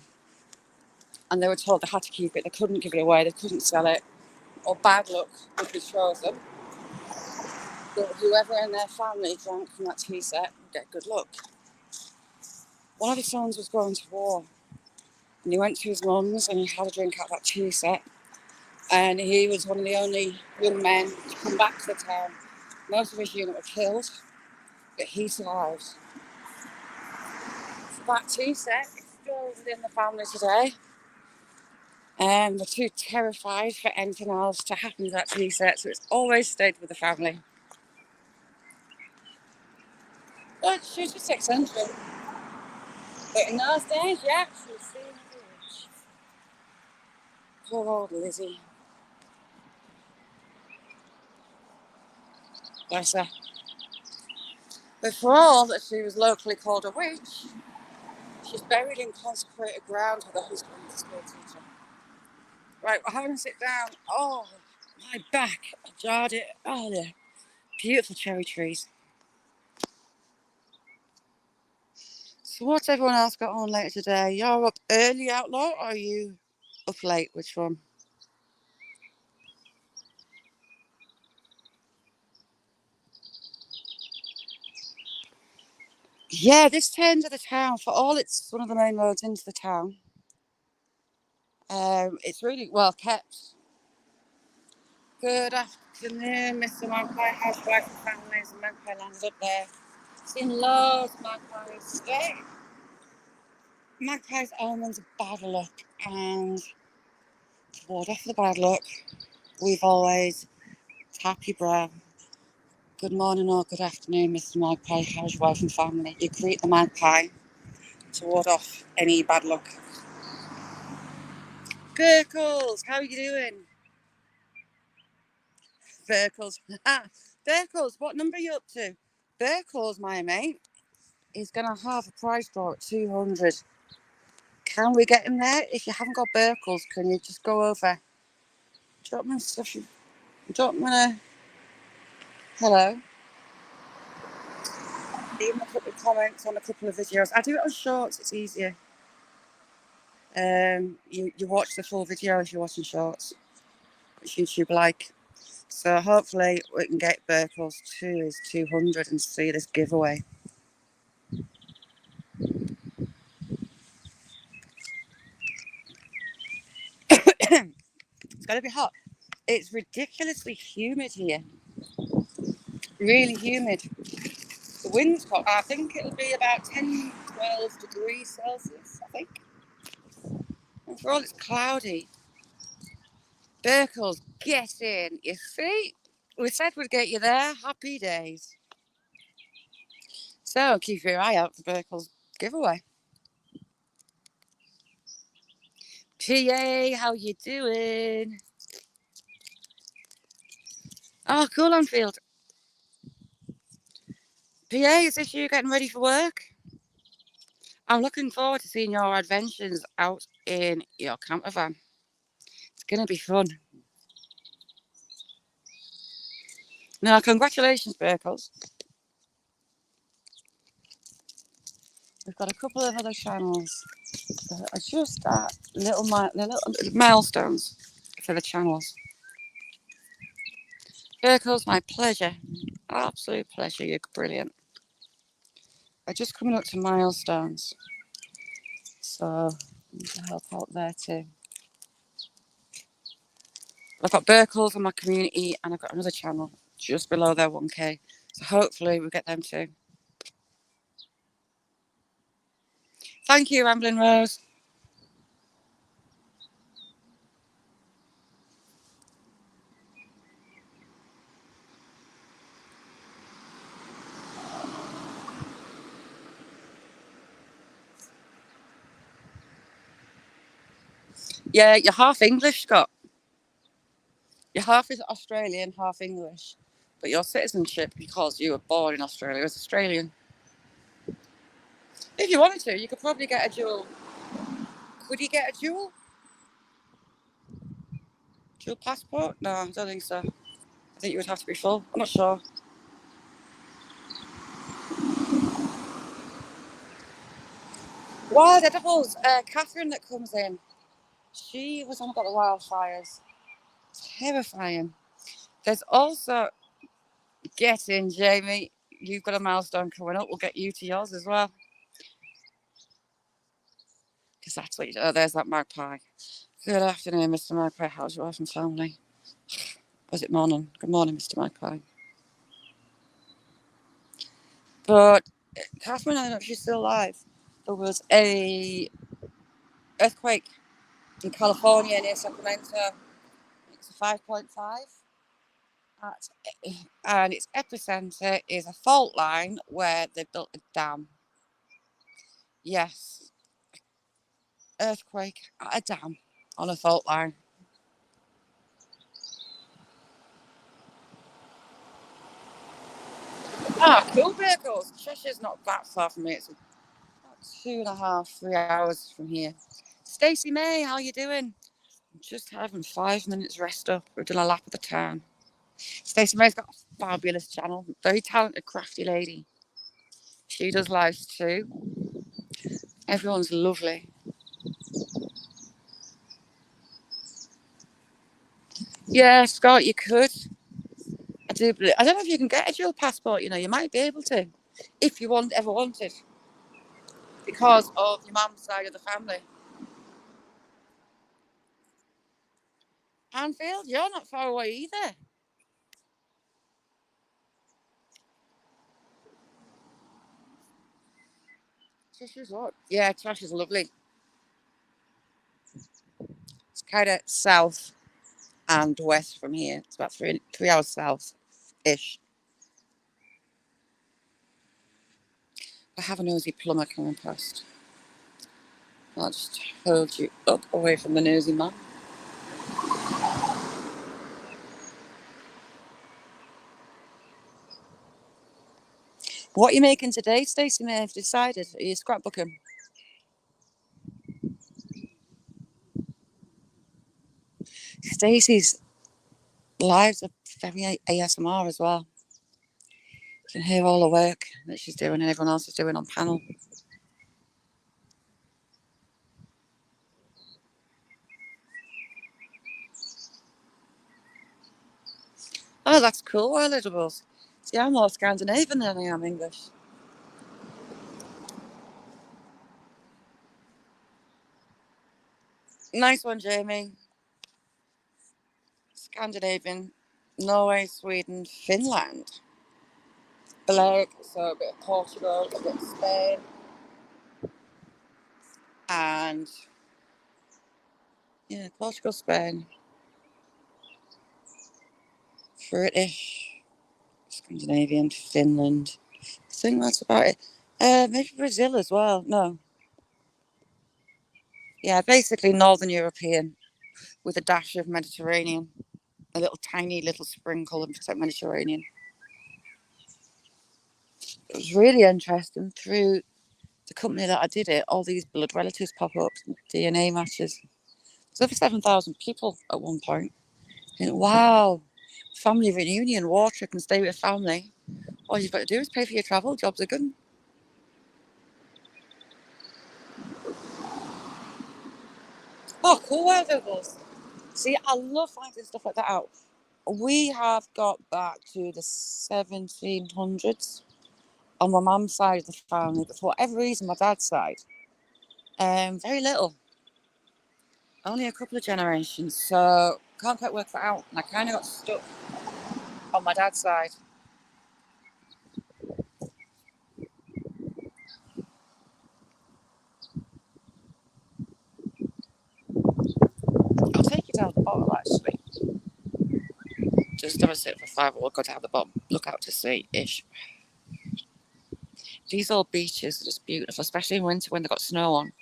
And they were told they had to keep it, they couldn't give it away, they couldn't sell it, or bad luck would betroth them. But whoever in their family drank from that tea set would get good luck. One of his sons was going to war, and he went to his mum's and he had a drink out of that tea set. And he was one of the only young men to come back to the town. Most of his unit were killed, but he survived. So that tea set is still within the family today. And they're too terrified for anything else to happen to that tea set, so it's always stayed with the family. But she was just eccentric. But in those days, yeah, she was seen as a witch. Poor old Lizzie. Bless her. But for all that she was locally called a witch, she's buried in consecrated ground with her husband, the school teacher. Right, we're having to sit down. Oh, my back. I jarred it. Oh, the beautiful cherry trees. So what's everyone else got on later today? You're up early, Outlaw, or are you up late? Which one? Yeah, this end of the town, for all it's one of the main roads into the town, it's really well kept. Good afternoon, Mr. Magpie, housewife and families, and Magpie landed up there. Seen loads of magpies today. Magpies omens of bad luck, and to ward off the bad luck, we've always tap your brow. Good morning or good afternoon, Mr. Magpie, how's your wife and family? You greet the magpie to ward off any bad luck. Burkles, how are you doing? Burkles. Burkles, what number are you up to? Burkles, my mate, is going to have a prize draw at 200. Can we get him there? If you haven't got Burkles, can you just go over? Drop me stuff. Drop me a hello. Leave me a couple of comments on a couple of videos. I do it on shorts, it's easier. You watch the full video if you're watching shorts, which YouTube like. So hopefully we can get Burkles to his 200 and see this giveaway. It's going to be hot. It's ridiculously humid here. Really humid. The wind's hot. I think it'll be about 10, 12 degrees Celsius, I think. And for all it's cloudy. Burkles, get in. You see? We said we'd get you there. Happy days. So keep your eye out for Burkles giveaway. PA, how you doing? Oh, cool on field. PA, is this you getting ready for work? I'm looking forward to seeing your adventures out in your camper van. It's going to be fun. Now, congratulations, Burkles. We've got a couple of other channels that are just at little milestones for the channels. Burkles, my pleasure. Absolute pleasure. You're brilliant. We're just coming up to milestones. So I need to help out there too. I've got Burkles on my community and I've got another channel just below their 1K. So hopefully we'll get them too. Thank you, Rambling Rose. Yeah, you're half English, Scott. You're half is Australian, half English. But your citizenship, because you were born in Australia, is Australian. If you wanted to, you could probably get a dual. Could you get a dual? Dual passport? No, I don't think so. I think you would have to be full. I'm not sure. Wild edibles. Catherine that comes in. She was on about the wildfires. Terrifying. There's also, get in, Jamie. You've got a milestone coming up. We'll get you to yours as well. Because that's what you do. Oh, there's that magpie. Good afternoon, Mr. Magpie. How's your wife and family? Was it morning? Good morning, Mr. Magpie. But Catherine, I don't know if she's still alive. There was a earthquake in California near Sacramento. It's a 5.5. And its epicenter is a fault line where they built a dam. Yes. Earthquake at a dam on a fault line. Ah, cool vehicles. Cheshire's not that far from me. It's about 2.5, 3 hours from here. Stacey May, how you doing? I'm just having 5 minutes rest up. We've done a lap of the town. Stacey May's got a fabulous channel. Very talented, crafty lady. She does lives too. Everyone's lovely. Yeah, Scott, you could. I do. I don't know if you can get a dual passport. You know, you might be able to, if you ever wanted, because of your mum's side of the family. Anfield, you're not far away either. Cheshire's what? Yeah, Cheshire's lovely. It's kind of south and west from here. It's about 3 hours south-ish. I have a nosy plumber coming past. I'll just hold you up away from the nosy man. What are you making today, Stacey may have decided? Are you scrapbooking? Stacey's lives are very ASMR as well. You can hear all the work that she's doing and everyone else is doing on panel. Oh, that's cool, Wild Edibles. See, I'm more Scandinavian than I am English. Nice one, Jamie. Scandinavian, Norway, Sweden, Finland. Blake, so a bit of Portugal, a bit of Spain, and yeah, Portugal, Spain, British, Scandinavian, Finland. I think that's about it. Maybe Brazil as well. No. Yeah, basically Northern European with a dash of Mediterranean. A little tiny little sprinkle of Mediterranean. It was really interesting. Through the company that I did it, all these blood relatives pop up, DNA matches. There's over 7,000 people at one point. And wow, family reunion, war trip and stay with family. All you've got to do is pay for your travel. Jobs are good. Oh, cool weather. See, I love finding stuff like that out. We have got back to the 1700s on my mum's side of the family, but for whatever reason, my dad's side, very little. Only a couple of generations, so can't quite work that out. And I kind of got stuck on my dad's side. I'll take it down the bottom actually. Just have a sit for 5. We'll go down the bottom, look out to sea ish. These old beaches are just beautiful, especially in winter when they've got snow on.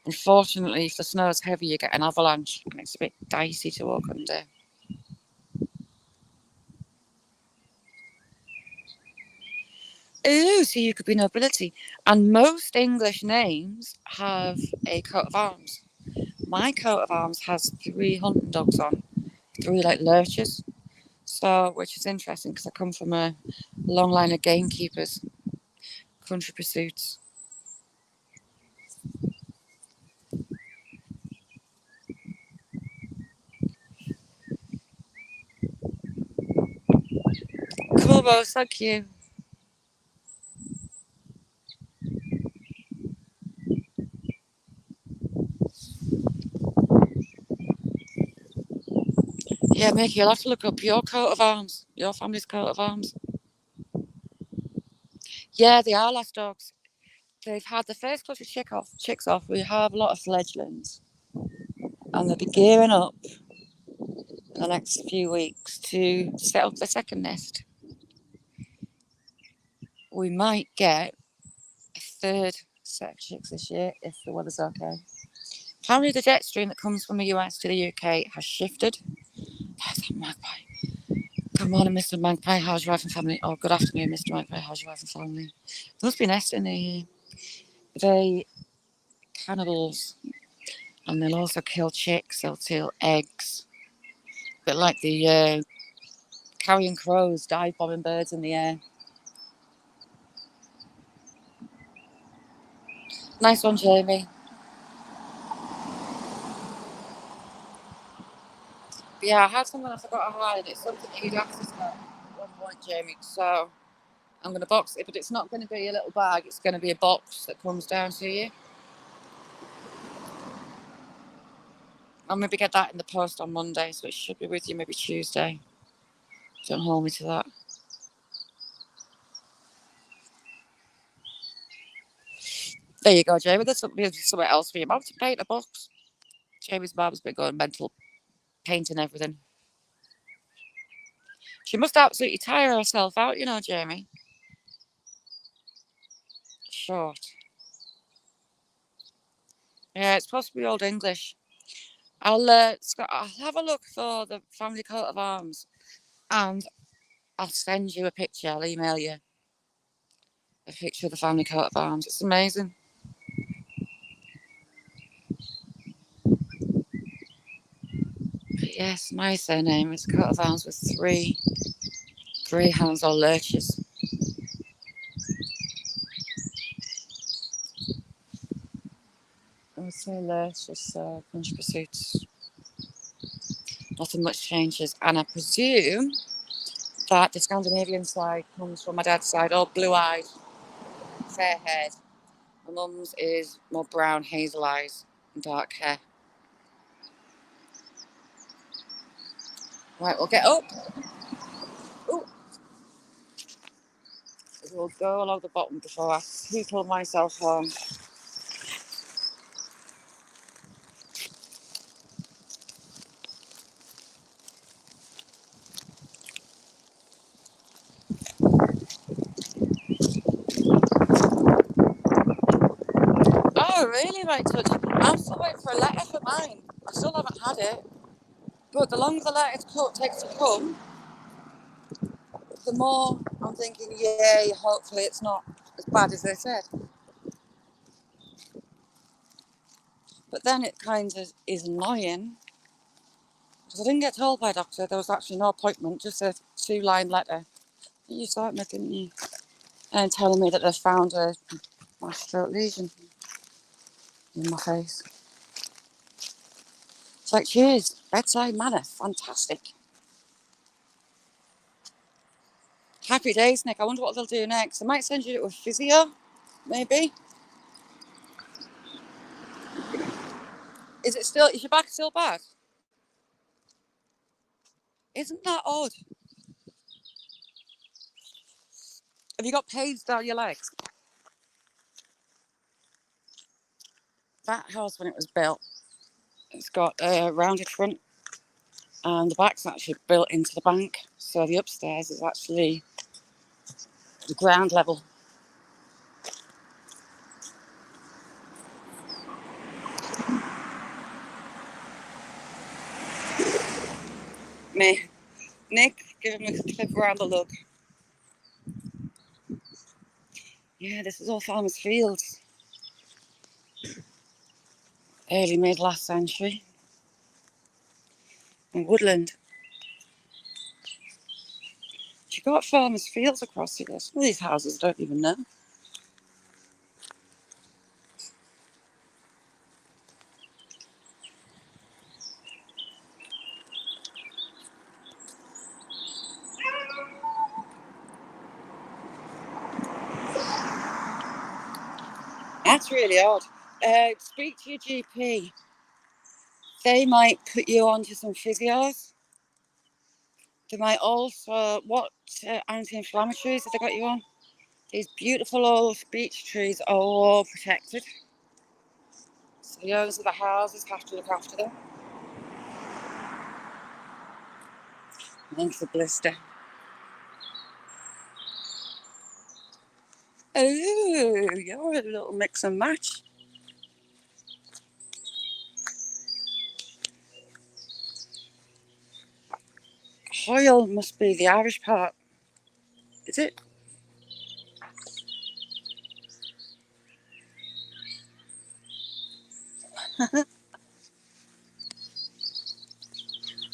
Unfortunately, if the snow is heavy, you get an avalanche and it's a bit dicey to walk under. Ooh, so you could be nobility. And most English names have a coat of arms. My coat of arms has 3 hunting dogs on, 3 like lurchers. So, which is interesting because I come from a long line of gamekeepers, country pursuits. Cool, boss, thank you. Yeah, Mickey, you'll have to look up your coat of arms, your family's coat of arms. Yeah, they are last dogs. They've had the first clutch of chicks off. We have a lot of fledglings, and they'll be gearing up in the next few weeks to set up the second nest. We might get a 3rd set of chicks this year if the weather's okay. Apparently, the jet stream that comes from the US to the UK has shifted. There's a magpie. Good morning, Mr. Magpie. How's your wife and family? Oh, good afternoon, Mr. Magpie. How's your wife and family? There must be a nest in here. They cannibals, and they'll also kill chicks. They'll steal eggs. A bit like the carrion crows, dive bombing birds in the air. Nice one, Jamie. But yeah, I had something I forgot to hide. It's something that you'd access at one point, Jamie. So I'm going to box it, but it's not going to be a little bag. It's going to be a box that comes down to you. I'll maybe get that in the post on Monday, so it should be with you maybe Tuesday. Don't hold me to that. There you go, Jamie. There's something else for your mum to paint a box. Jamie's mum's been going mental, painting everything. She must absolutely tire herself out, you know, Jamie. Short. Yeah, it's possibly Old English. Scott, I'll have a look for the family coat of arms, and I'll send you a picture. I'll email you a picture of the family coat of arms. It's amazing. But yes, my surname is coat of arms with 3 greyhounds or lurchers. I would say lurchers, so French pursuits. Nothing much changes, and I presume that the Scandinavian side comes from my dad's side, all blue-eyed, fair-haired. My mum's is more brown, hazel eyes, and dark hair. Right, we'll get up. Ooh. We'll go along the bottom before I people myself home. Oh, really, right touch? I'm still waiting for a letter for mine. I still haven't had it. But the longer the letter takes to come, the more I'm thinking, yay, hopefully it's not as bad as they said. But then it kind of is annoying, because I didn't get told by a doctor there was actually no appointment, just a 2-line letter. You saw it, didn't you? And telling me that they found a mastocytic lesion in my face. It's like, cheers, bedside manner, fantastic. Happy days, Nick. I wonder what they'll do next. They might send you to a physio, maybe. Is your back still bad? Isn't that odd? Have you got pains down your legs? That house, when it was built, it's got a rounded front, and the back's actually built into the bank. So the upstairs is actually the ground level. Me, Nick, give him a clip around the look. Yeah, this is all farmers' fields. Early mid last century. And woodland. She got farmers' fields across here. Some of these houses I don't even know. That's really odd. Speak to your GP. They might put you onto some physios. They might also, what anti-inflammatories have they got you on? These beautiful old beech trees are all protected. So the owners of the houses have to look after them. Thanks for blister. Oh, you're a little mix and match. Hoyle must be the Irish part. Is it?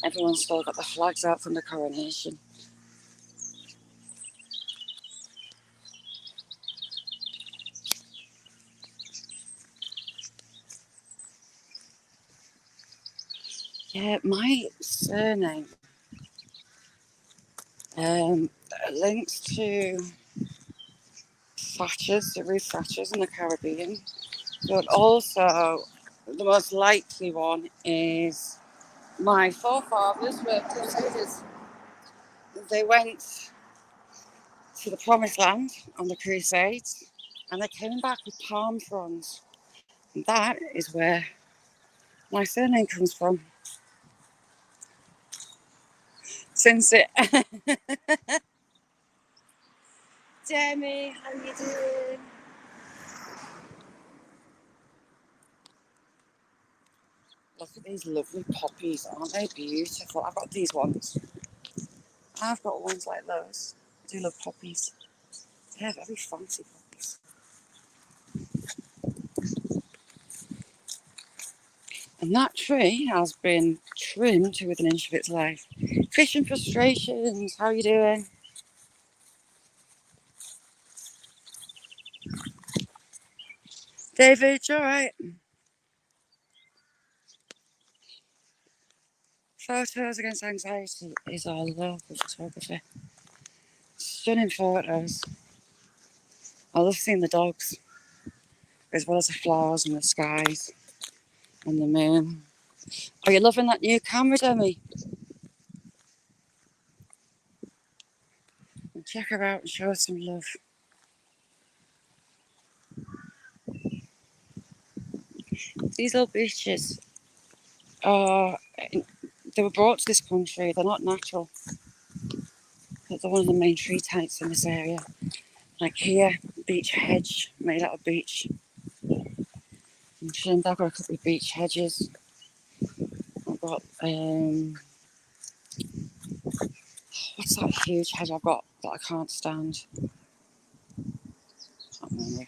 Everyone's still got the flags out from the coronation. Yeah, my surname links to Thatchers, the Ruth Thatchers in the Caribbean. But also, the most likely one is my forefathers were crusaders. They went to the Promised Land on the Crusades, and they came back with palm fronds. And that is where my surname comes from. Since it... Jamie, how you doing? Look at these lovely poppies, aren't they beautiful? I've got these ones. I've got ones like those. I do love poppies. They're very fancy poppies. And that tree has been trimmed to within an inch of its life. Fishing frustrations, how are you doing? David, you alright? Photos against anxiety is our local photography. Stunning photos. I love seeing the dogs, as well as the flowers and the skies and the moon. Are you loving that new camera, Demi? And check her out and show her some love. These little beaches are, they were brought to this country. They're not natural. But they're one of the main tree types in this area. Like here, beech hedge made out of beech. And I've got a couple of beech hedges. I've got, what's that huge hedge I've got that I can't stand? Can't remember.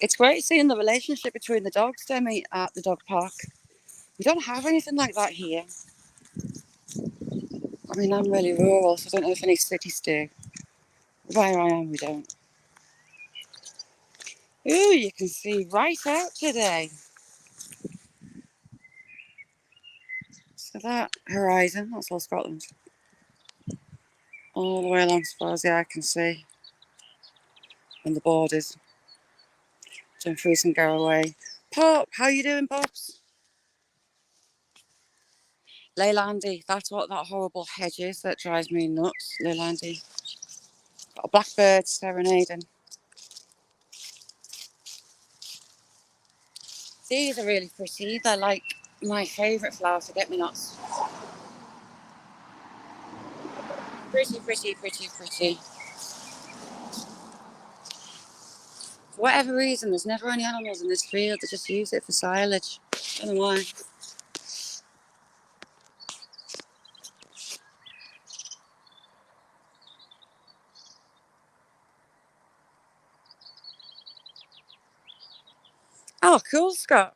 It's great seeing the relationship between the dogs, Demi, at the dog park. We don't have anything like that here. I mean, I'm really rural, so I don't know if any cities do. Where I am, we don't. Ooh, you can see right out today. So that horizon, that's all Scotland. All the way along as far as the eye can see. And the borders. Dumfries and Garraway. Pop, how you doing, Pops? Leylandy, that's what that horrible hedge is that drives me nuts. Leylandy. Got a blackbird serenading. These are really pretty. They're like my favourite flower to get me nuts. Pretty, pretty, pretty, pretty. For whatever reason, there's never any animals in this field. They just use it for silage. I don't know why. Oh, cool, Scott.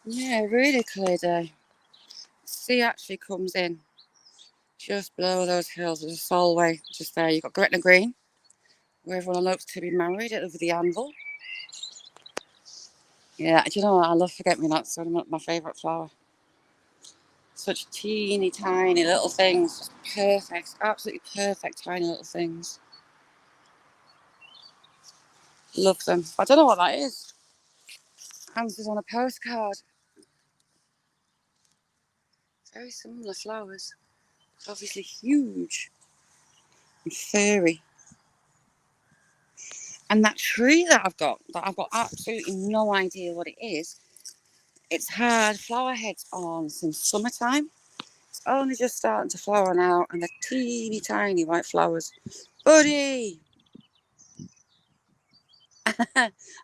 Yeah, really clear day. Sea actually comes in just below those hills. There's a Solway just there. You've got Gretna Green, where everyone elopes to be married over the anvil. Yeah, do you know what? I love forget-me-nots. They're my favourite flower. Such teeny tiny little things. Just perfect, absolutely perfect tiny little things. Love them. I don't know what that is. Answers on a postcard. Very similar flowers. Obviously huge and furry. And that tree that I've got absolutely no idea what it is. It's had flower heads on since summertime. It's only just starting to flower now, and they're teeny tiny white flowers. Buddy!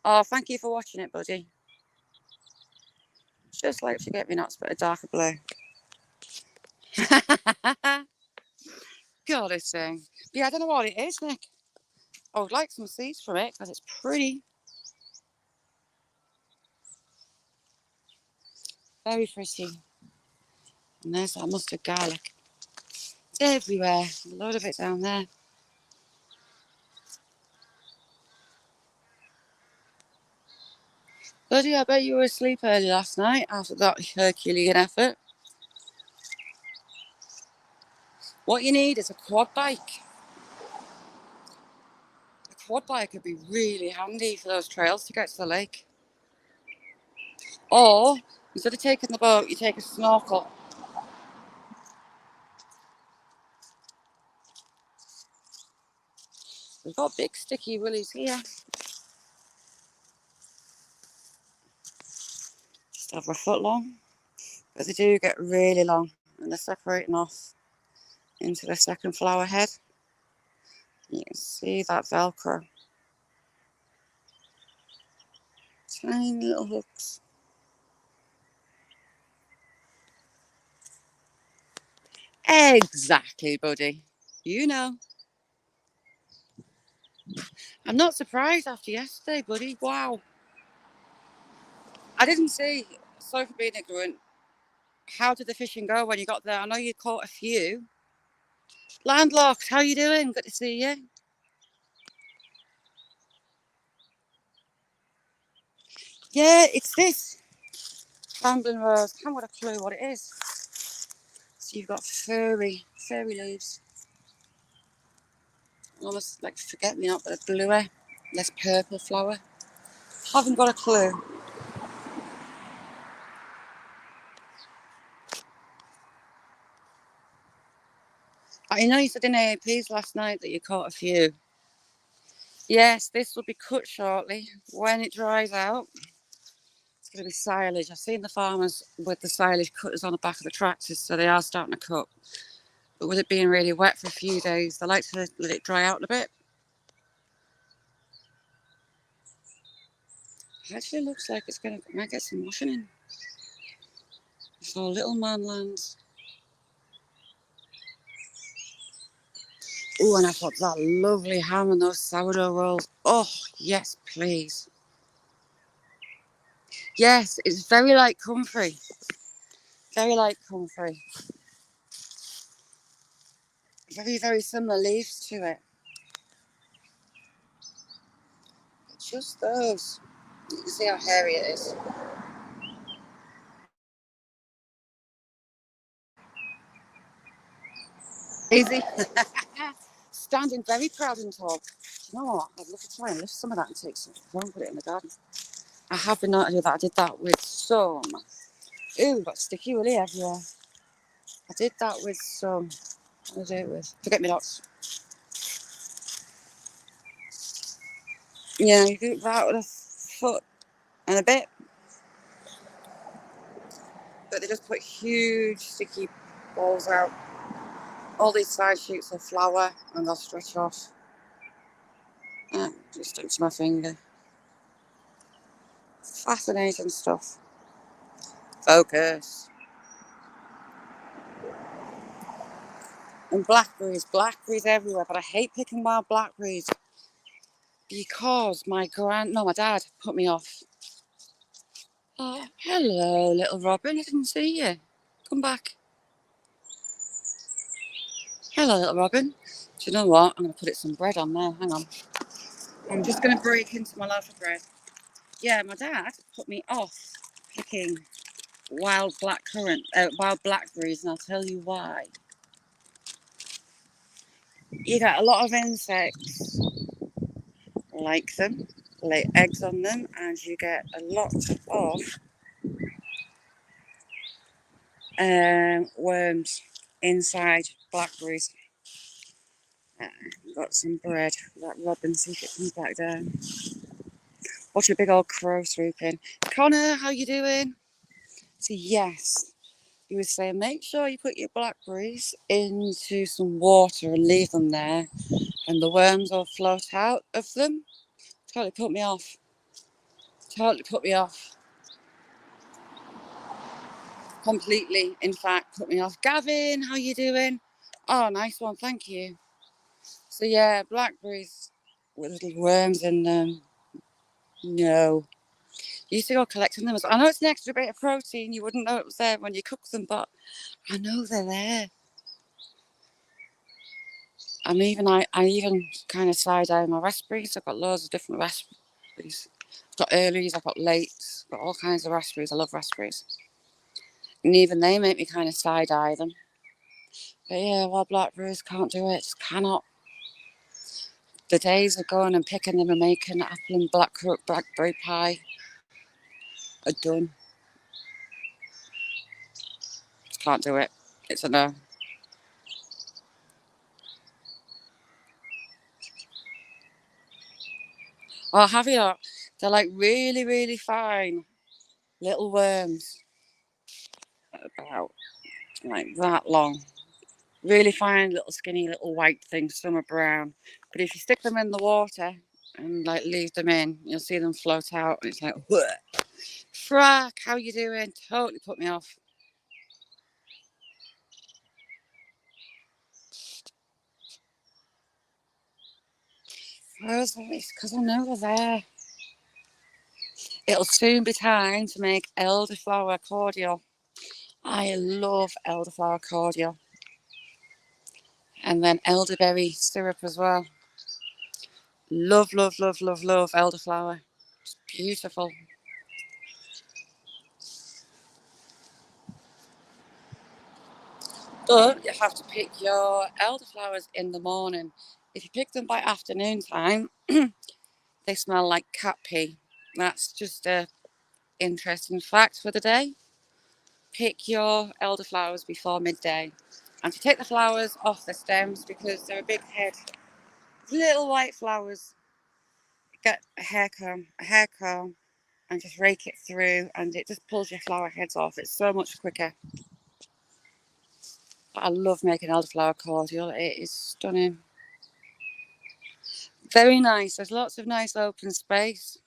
Oh, thank you for watching it, buddy. Just like forget-me-nots, but a darker blue. God, it's thing. Yeah, I don't know what it is, Nick. I would like some seeds from it because it's pretty. Very pretty. And there's that mustard garlic. It's everywhere. A load of it down there. Buddy, I bet you were asleep early last night after that Herculean effort. What you need is a quad bike. A quad bike would be really handy for those trails to get to the lake. Or, instead of taking the boat, you take a snorkel. We've got big sticky willies here. Just over a foot long. But they do get really long and they're separating off into the second flower head. You can see that Velcro. Tiny little hooks. Exactly, buddy. You know. I'm not surprised after yesterday, buddy. Wow. I didn't see, sorry for being ignorant, how did the fishing go when you got there? I know you caught a few. Landlocked, how you doing? Good to see you. Yeah, it's this. Rambling Rose. I haven't got a clue what it is. So you've got furry leaves. Almost like forget me not, but a bluer, less purple flower. Haven't got a clue. I know you said in AAPs last night that you caught a few. Yes, this will be cut shortly. When it dries out, it's going to be silage. I've seen the farmers with the silage cutters on the back of the tractors, so they are starting to cut. But with it being really wet for a few days, they like to let it dry out a bit. It actually looks like it's going to might get some washing in. Before little man lands. Oh, and I've got that lovely ham and those sourdough rolls. Oh, yes, please. Yes, it's very light comfrey. Very light comfrey. Very, very similar leaves to it. But just those. You can see how hairy it is. Easy. Standing very proud and tall. Do you know what? I'd love to try and lift some of that and take some home and put it in the garden. I have been noticing that. I did that with some. Ooh, got sticky willy everywhere. I did that with some. What did I do it with? Forget me nots. Yeah, you do that with a foot and a bit. But they just put huge sticky balls out. All these side shoots of flour and they'll stretch off. Just stuck to my finger. Fascinating stuff. Focus. And blackberries everywhere. But I hate picking wild blackberries because my dad put me off. Oh, hello, little Robin. I didn't see you. Come back. Hello, little Robin. Do you know what? I'm going to put some bread on there. Hang on. I'm just going to break into my loaf of bread. Yeah, my dad put me off picking wild blackberries, and I'll tell you why. You get a lot of insects like them, lay eggs on them, and you get a lot of worms inside blackberries. Got some bread. Let Robin see if it comes back down. Watch a big old crow swooping. Connor, how you doing? So yes, he was saying make sure you put your blackberries into some water and leave them there, and the worms will float out of them. Totally put me off. Totally put me off. Completely, in fact, put me off. Gavin, how you doing? Oh, nice one, thank you. So yeah, blackberries with little worms in them. No. You used to go collecting them. I know it's an extra bit of protein. You wouldn't know it was there when you cook them, but I know they're there. I even kind of side-eye my raspberries. I've got loads of different raspberries. I've got earlies, I've got lates, got all kinds of raspberries. I love raspberries. And even they make me kind of side-eye them. But yeah, wild blackberries, can't do it. Just cannot. The days of going and picking them and making apple and blackberry pie are done. Just can't do it. It's a no. Oh, have you not? They're like really, really fine little worms, about like that long. Really fine little skinny little white things. Some are brown. But if you stick them in the water and like leave them in, you'll see them float out. And it's like, what? Frack, how you doing? Totally put me off. It's because I know they're there. It'll soon be time to make elderflower cordial. I love elderflower cordial. And then elderberry syrup as well. Love, love, love, love, love elderflower. It's beautiful. But you have to pick your elderflowers in the morning. If you pick them by afternoon time, they smell like cat pee. That's just a interesting fact for the day. Pick your elderflowers before midday. And to take the flowers off the stems because they're a big head. Little white flowers. Get a hair comb, and just rake it through, and it just pulls your flower heads off. It's so much quicker. But I love making elderflower cordial. It is stunning. Very nice. There's lots of nice open space.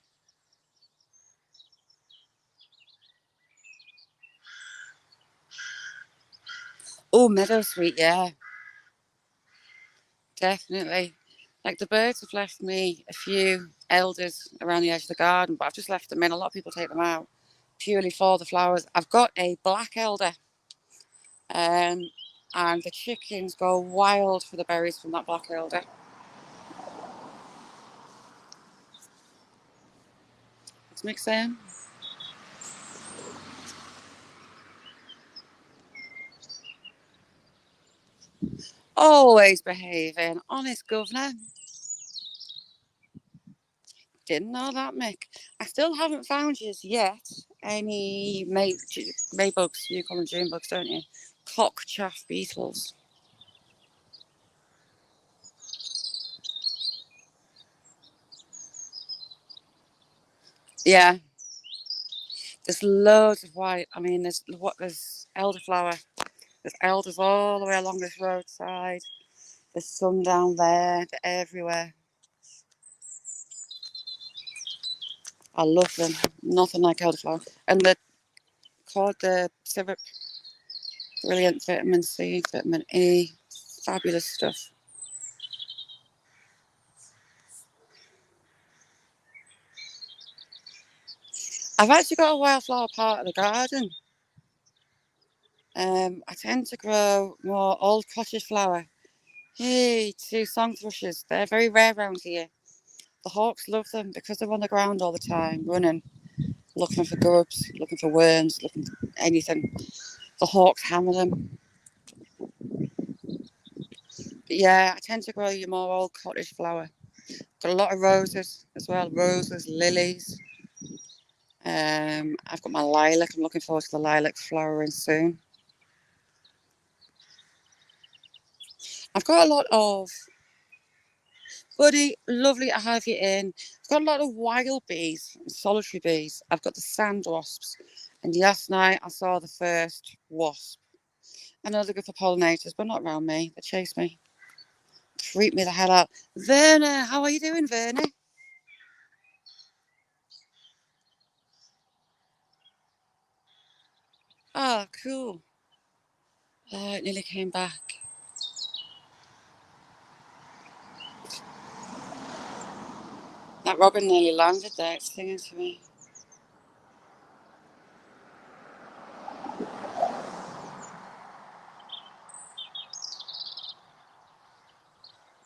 Oh, meadowsweet, yeah, definitely. Like the birds have left me a few elders around the edge of the garden, but I've just left them in. A lot of people take them out purely for the flowers. I've got a black elder, um, and the chickens go wild for the berries from that black elder. It's mixing. Always behaving. Honest governor. Didn't know that, Mick. I still haven't found you yet any Maybugs. You call them June bugs, don't you? Cockchaff beetles. Yeah, there's loads of white. I mean, there's elderflower. There's elders all the way along this roadside. There's some down there. They're everywhere. I love them. Nothing like elderflower. And they're called the syrup. Brilliant vitamin C, vitamin E. Fabulous stuff. I've actually got a wildflower part of the garden. I tend to grow more old cottage flower. Hey, two song thrushes. They're very rare around here. The hawks love them because they're on the ground all the time, running, looking for grubs, looking for worms, looking for anything. The hawks hammer them. But yeah, I tend to grow your more old cottage flower. Got a lot of roses as well. Roses, lilies. I've got my lilac. I'm looking forward to the lilac flowering soon. I've got a lot of Buddy, lovely to have you in. I've got a lot of wild bees, solitary bees. I've got the sand wasps. And last night I saw the first wasp. I know they're good for pollinators, but not around me. They chase me. Freak me the hell out. Verna, how are you doing, Verna? Oh, cool. Oh, it nearly came back. That robin nearly landed there. It's singing to me.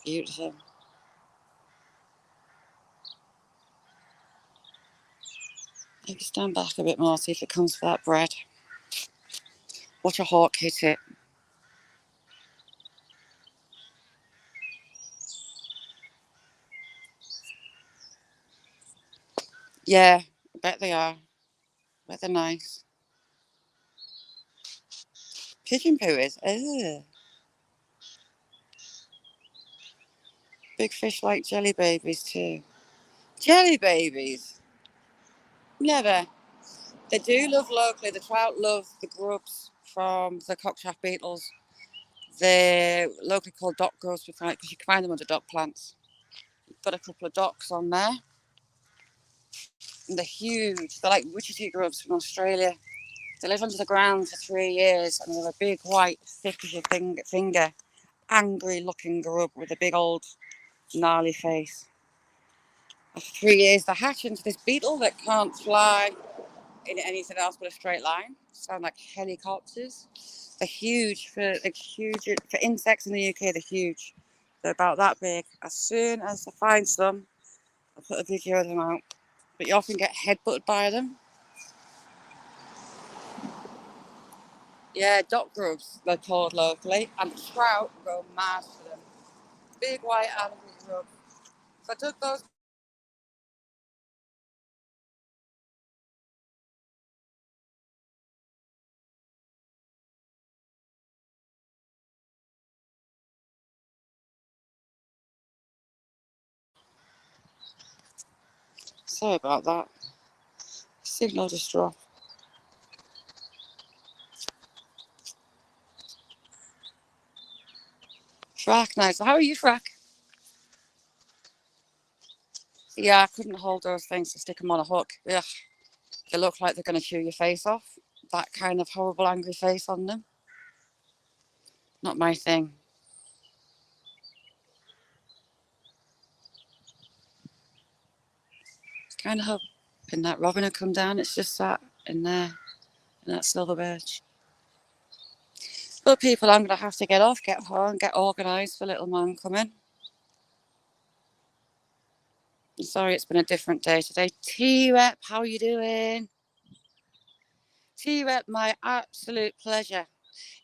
Beautiful. Maybe stand back a bit more, see if it comes for that bread. Watch a hawk hit it. Yeah, I bet they are. I bet they're nice. Pigeon poo is. Ugh. Big fish like jelly babies too. Jelly babies. Never. They do love locally. The trout love the grubs from the cockshaft beetles. They're locally called dock grubs because you can find them under dock plants. We've got a couple of docks on there. And they're huge. They're like witchy grubs from Australia. They live under the ground for 3 years and they're a big white, thick as your finger, angry looking grub with a big old gnarly face. After 3 years, they hatch into this beetle that can't fly in anything else but a straight line. Sound like helicopters. They're huge for insects in the UK. They're huge. They're about that big. As soon as I find some, I'll put a video of them out. But you often get headbutted by them. Yeah, dock grubs, they're called locally. And the trout go mad for them. Big white angry grub. So I took those. Sorry about that. Signal just dropped. Frack, nice. How are you, Frack? Yeah, I couldn't hold those things to stick them on a hook. Yeah, they look like they're going to chew your face off. That kind of horrible, angry face on them. Not my thing. Kind of hoping that robin will come down. It's just that in there, and that silver birch. But people, I'm going to have to get off, get home, get organised for little man coming. I'm sorry it's been a different day today. T-Rep, how are you doing? T-Rep, my absolute pleasure.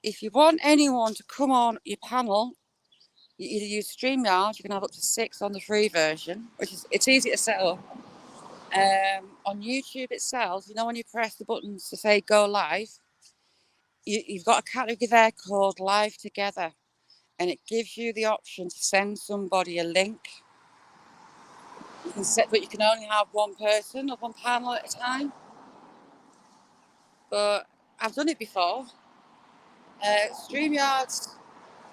If you want anyone to come on your panel, you either use StreamYard, you can have up to 6 on the free version, which is, it's easy to set up. On YouTube itself, you know when you press the buttons to say go live, you've got a category there called Live Together, and it gives you the option to send somebody a link. You can set, but you can only have one person up on panel at a time. But I've done it before. StreamYards,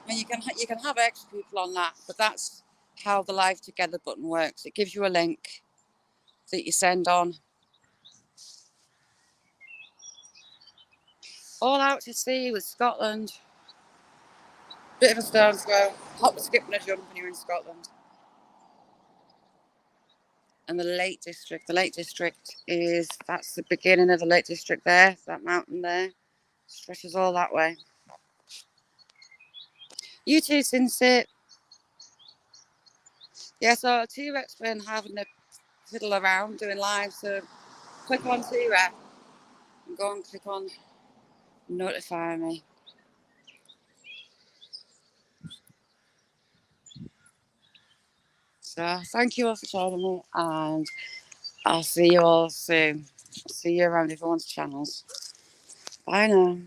and you can have extra people on that, but that's how the Live Together button works. It gives you a link that you send on. All out to sea with Scotland. Bit of a stone's throw. Hop, skip and a jump when you're in Scotland. And the Lake District. The Lake District that's the beginning of the Lake District there. That mountain there. Stretches all that way. You too, Sinsit. Yeah, so T-Rex been having a fiddle around doing live, so click on T-Rex and go and click on notify me. So thank you all for joining me, and I'll see you all soon. See you around everyone's channels. Bye now.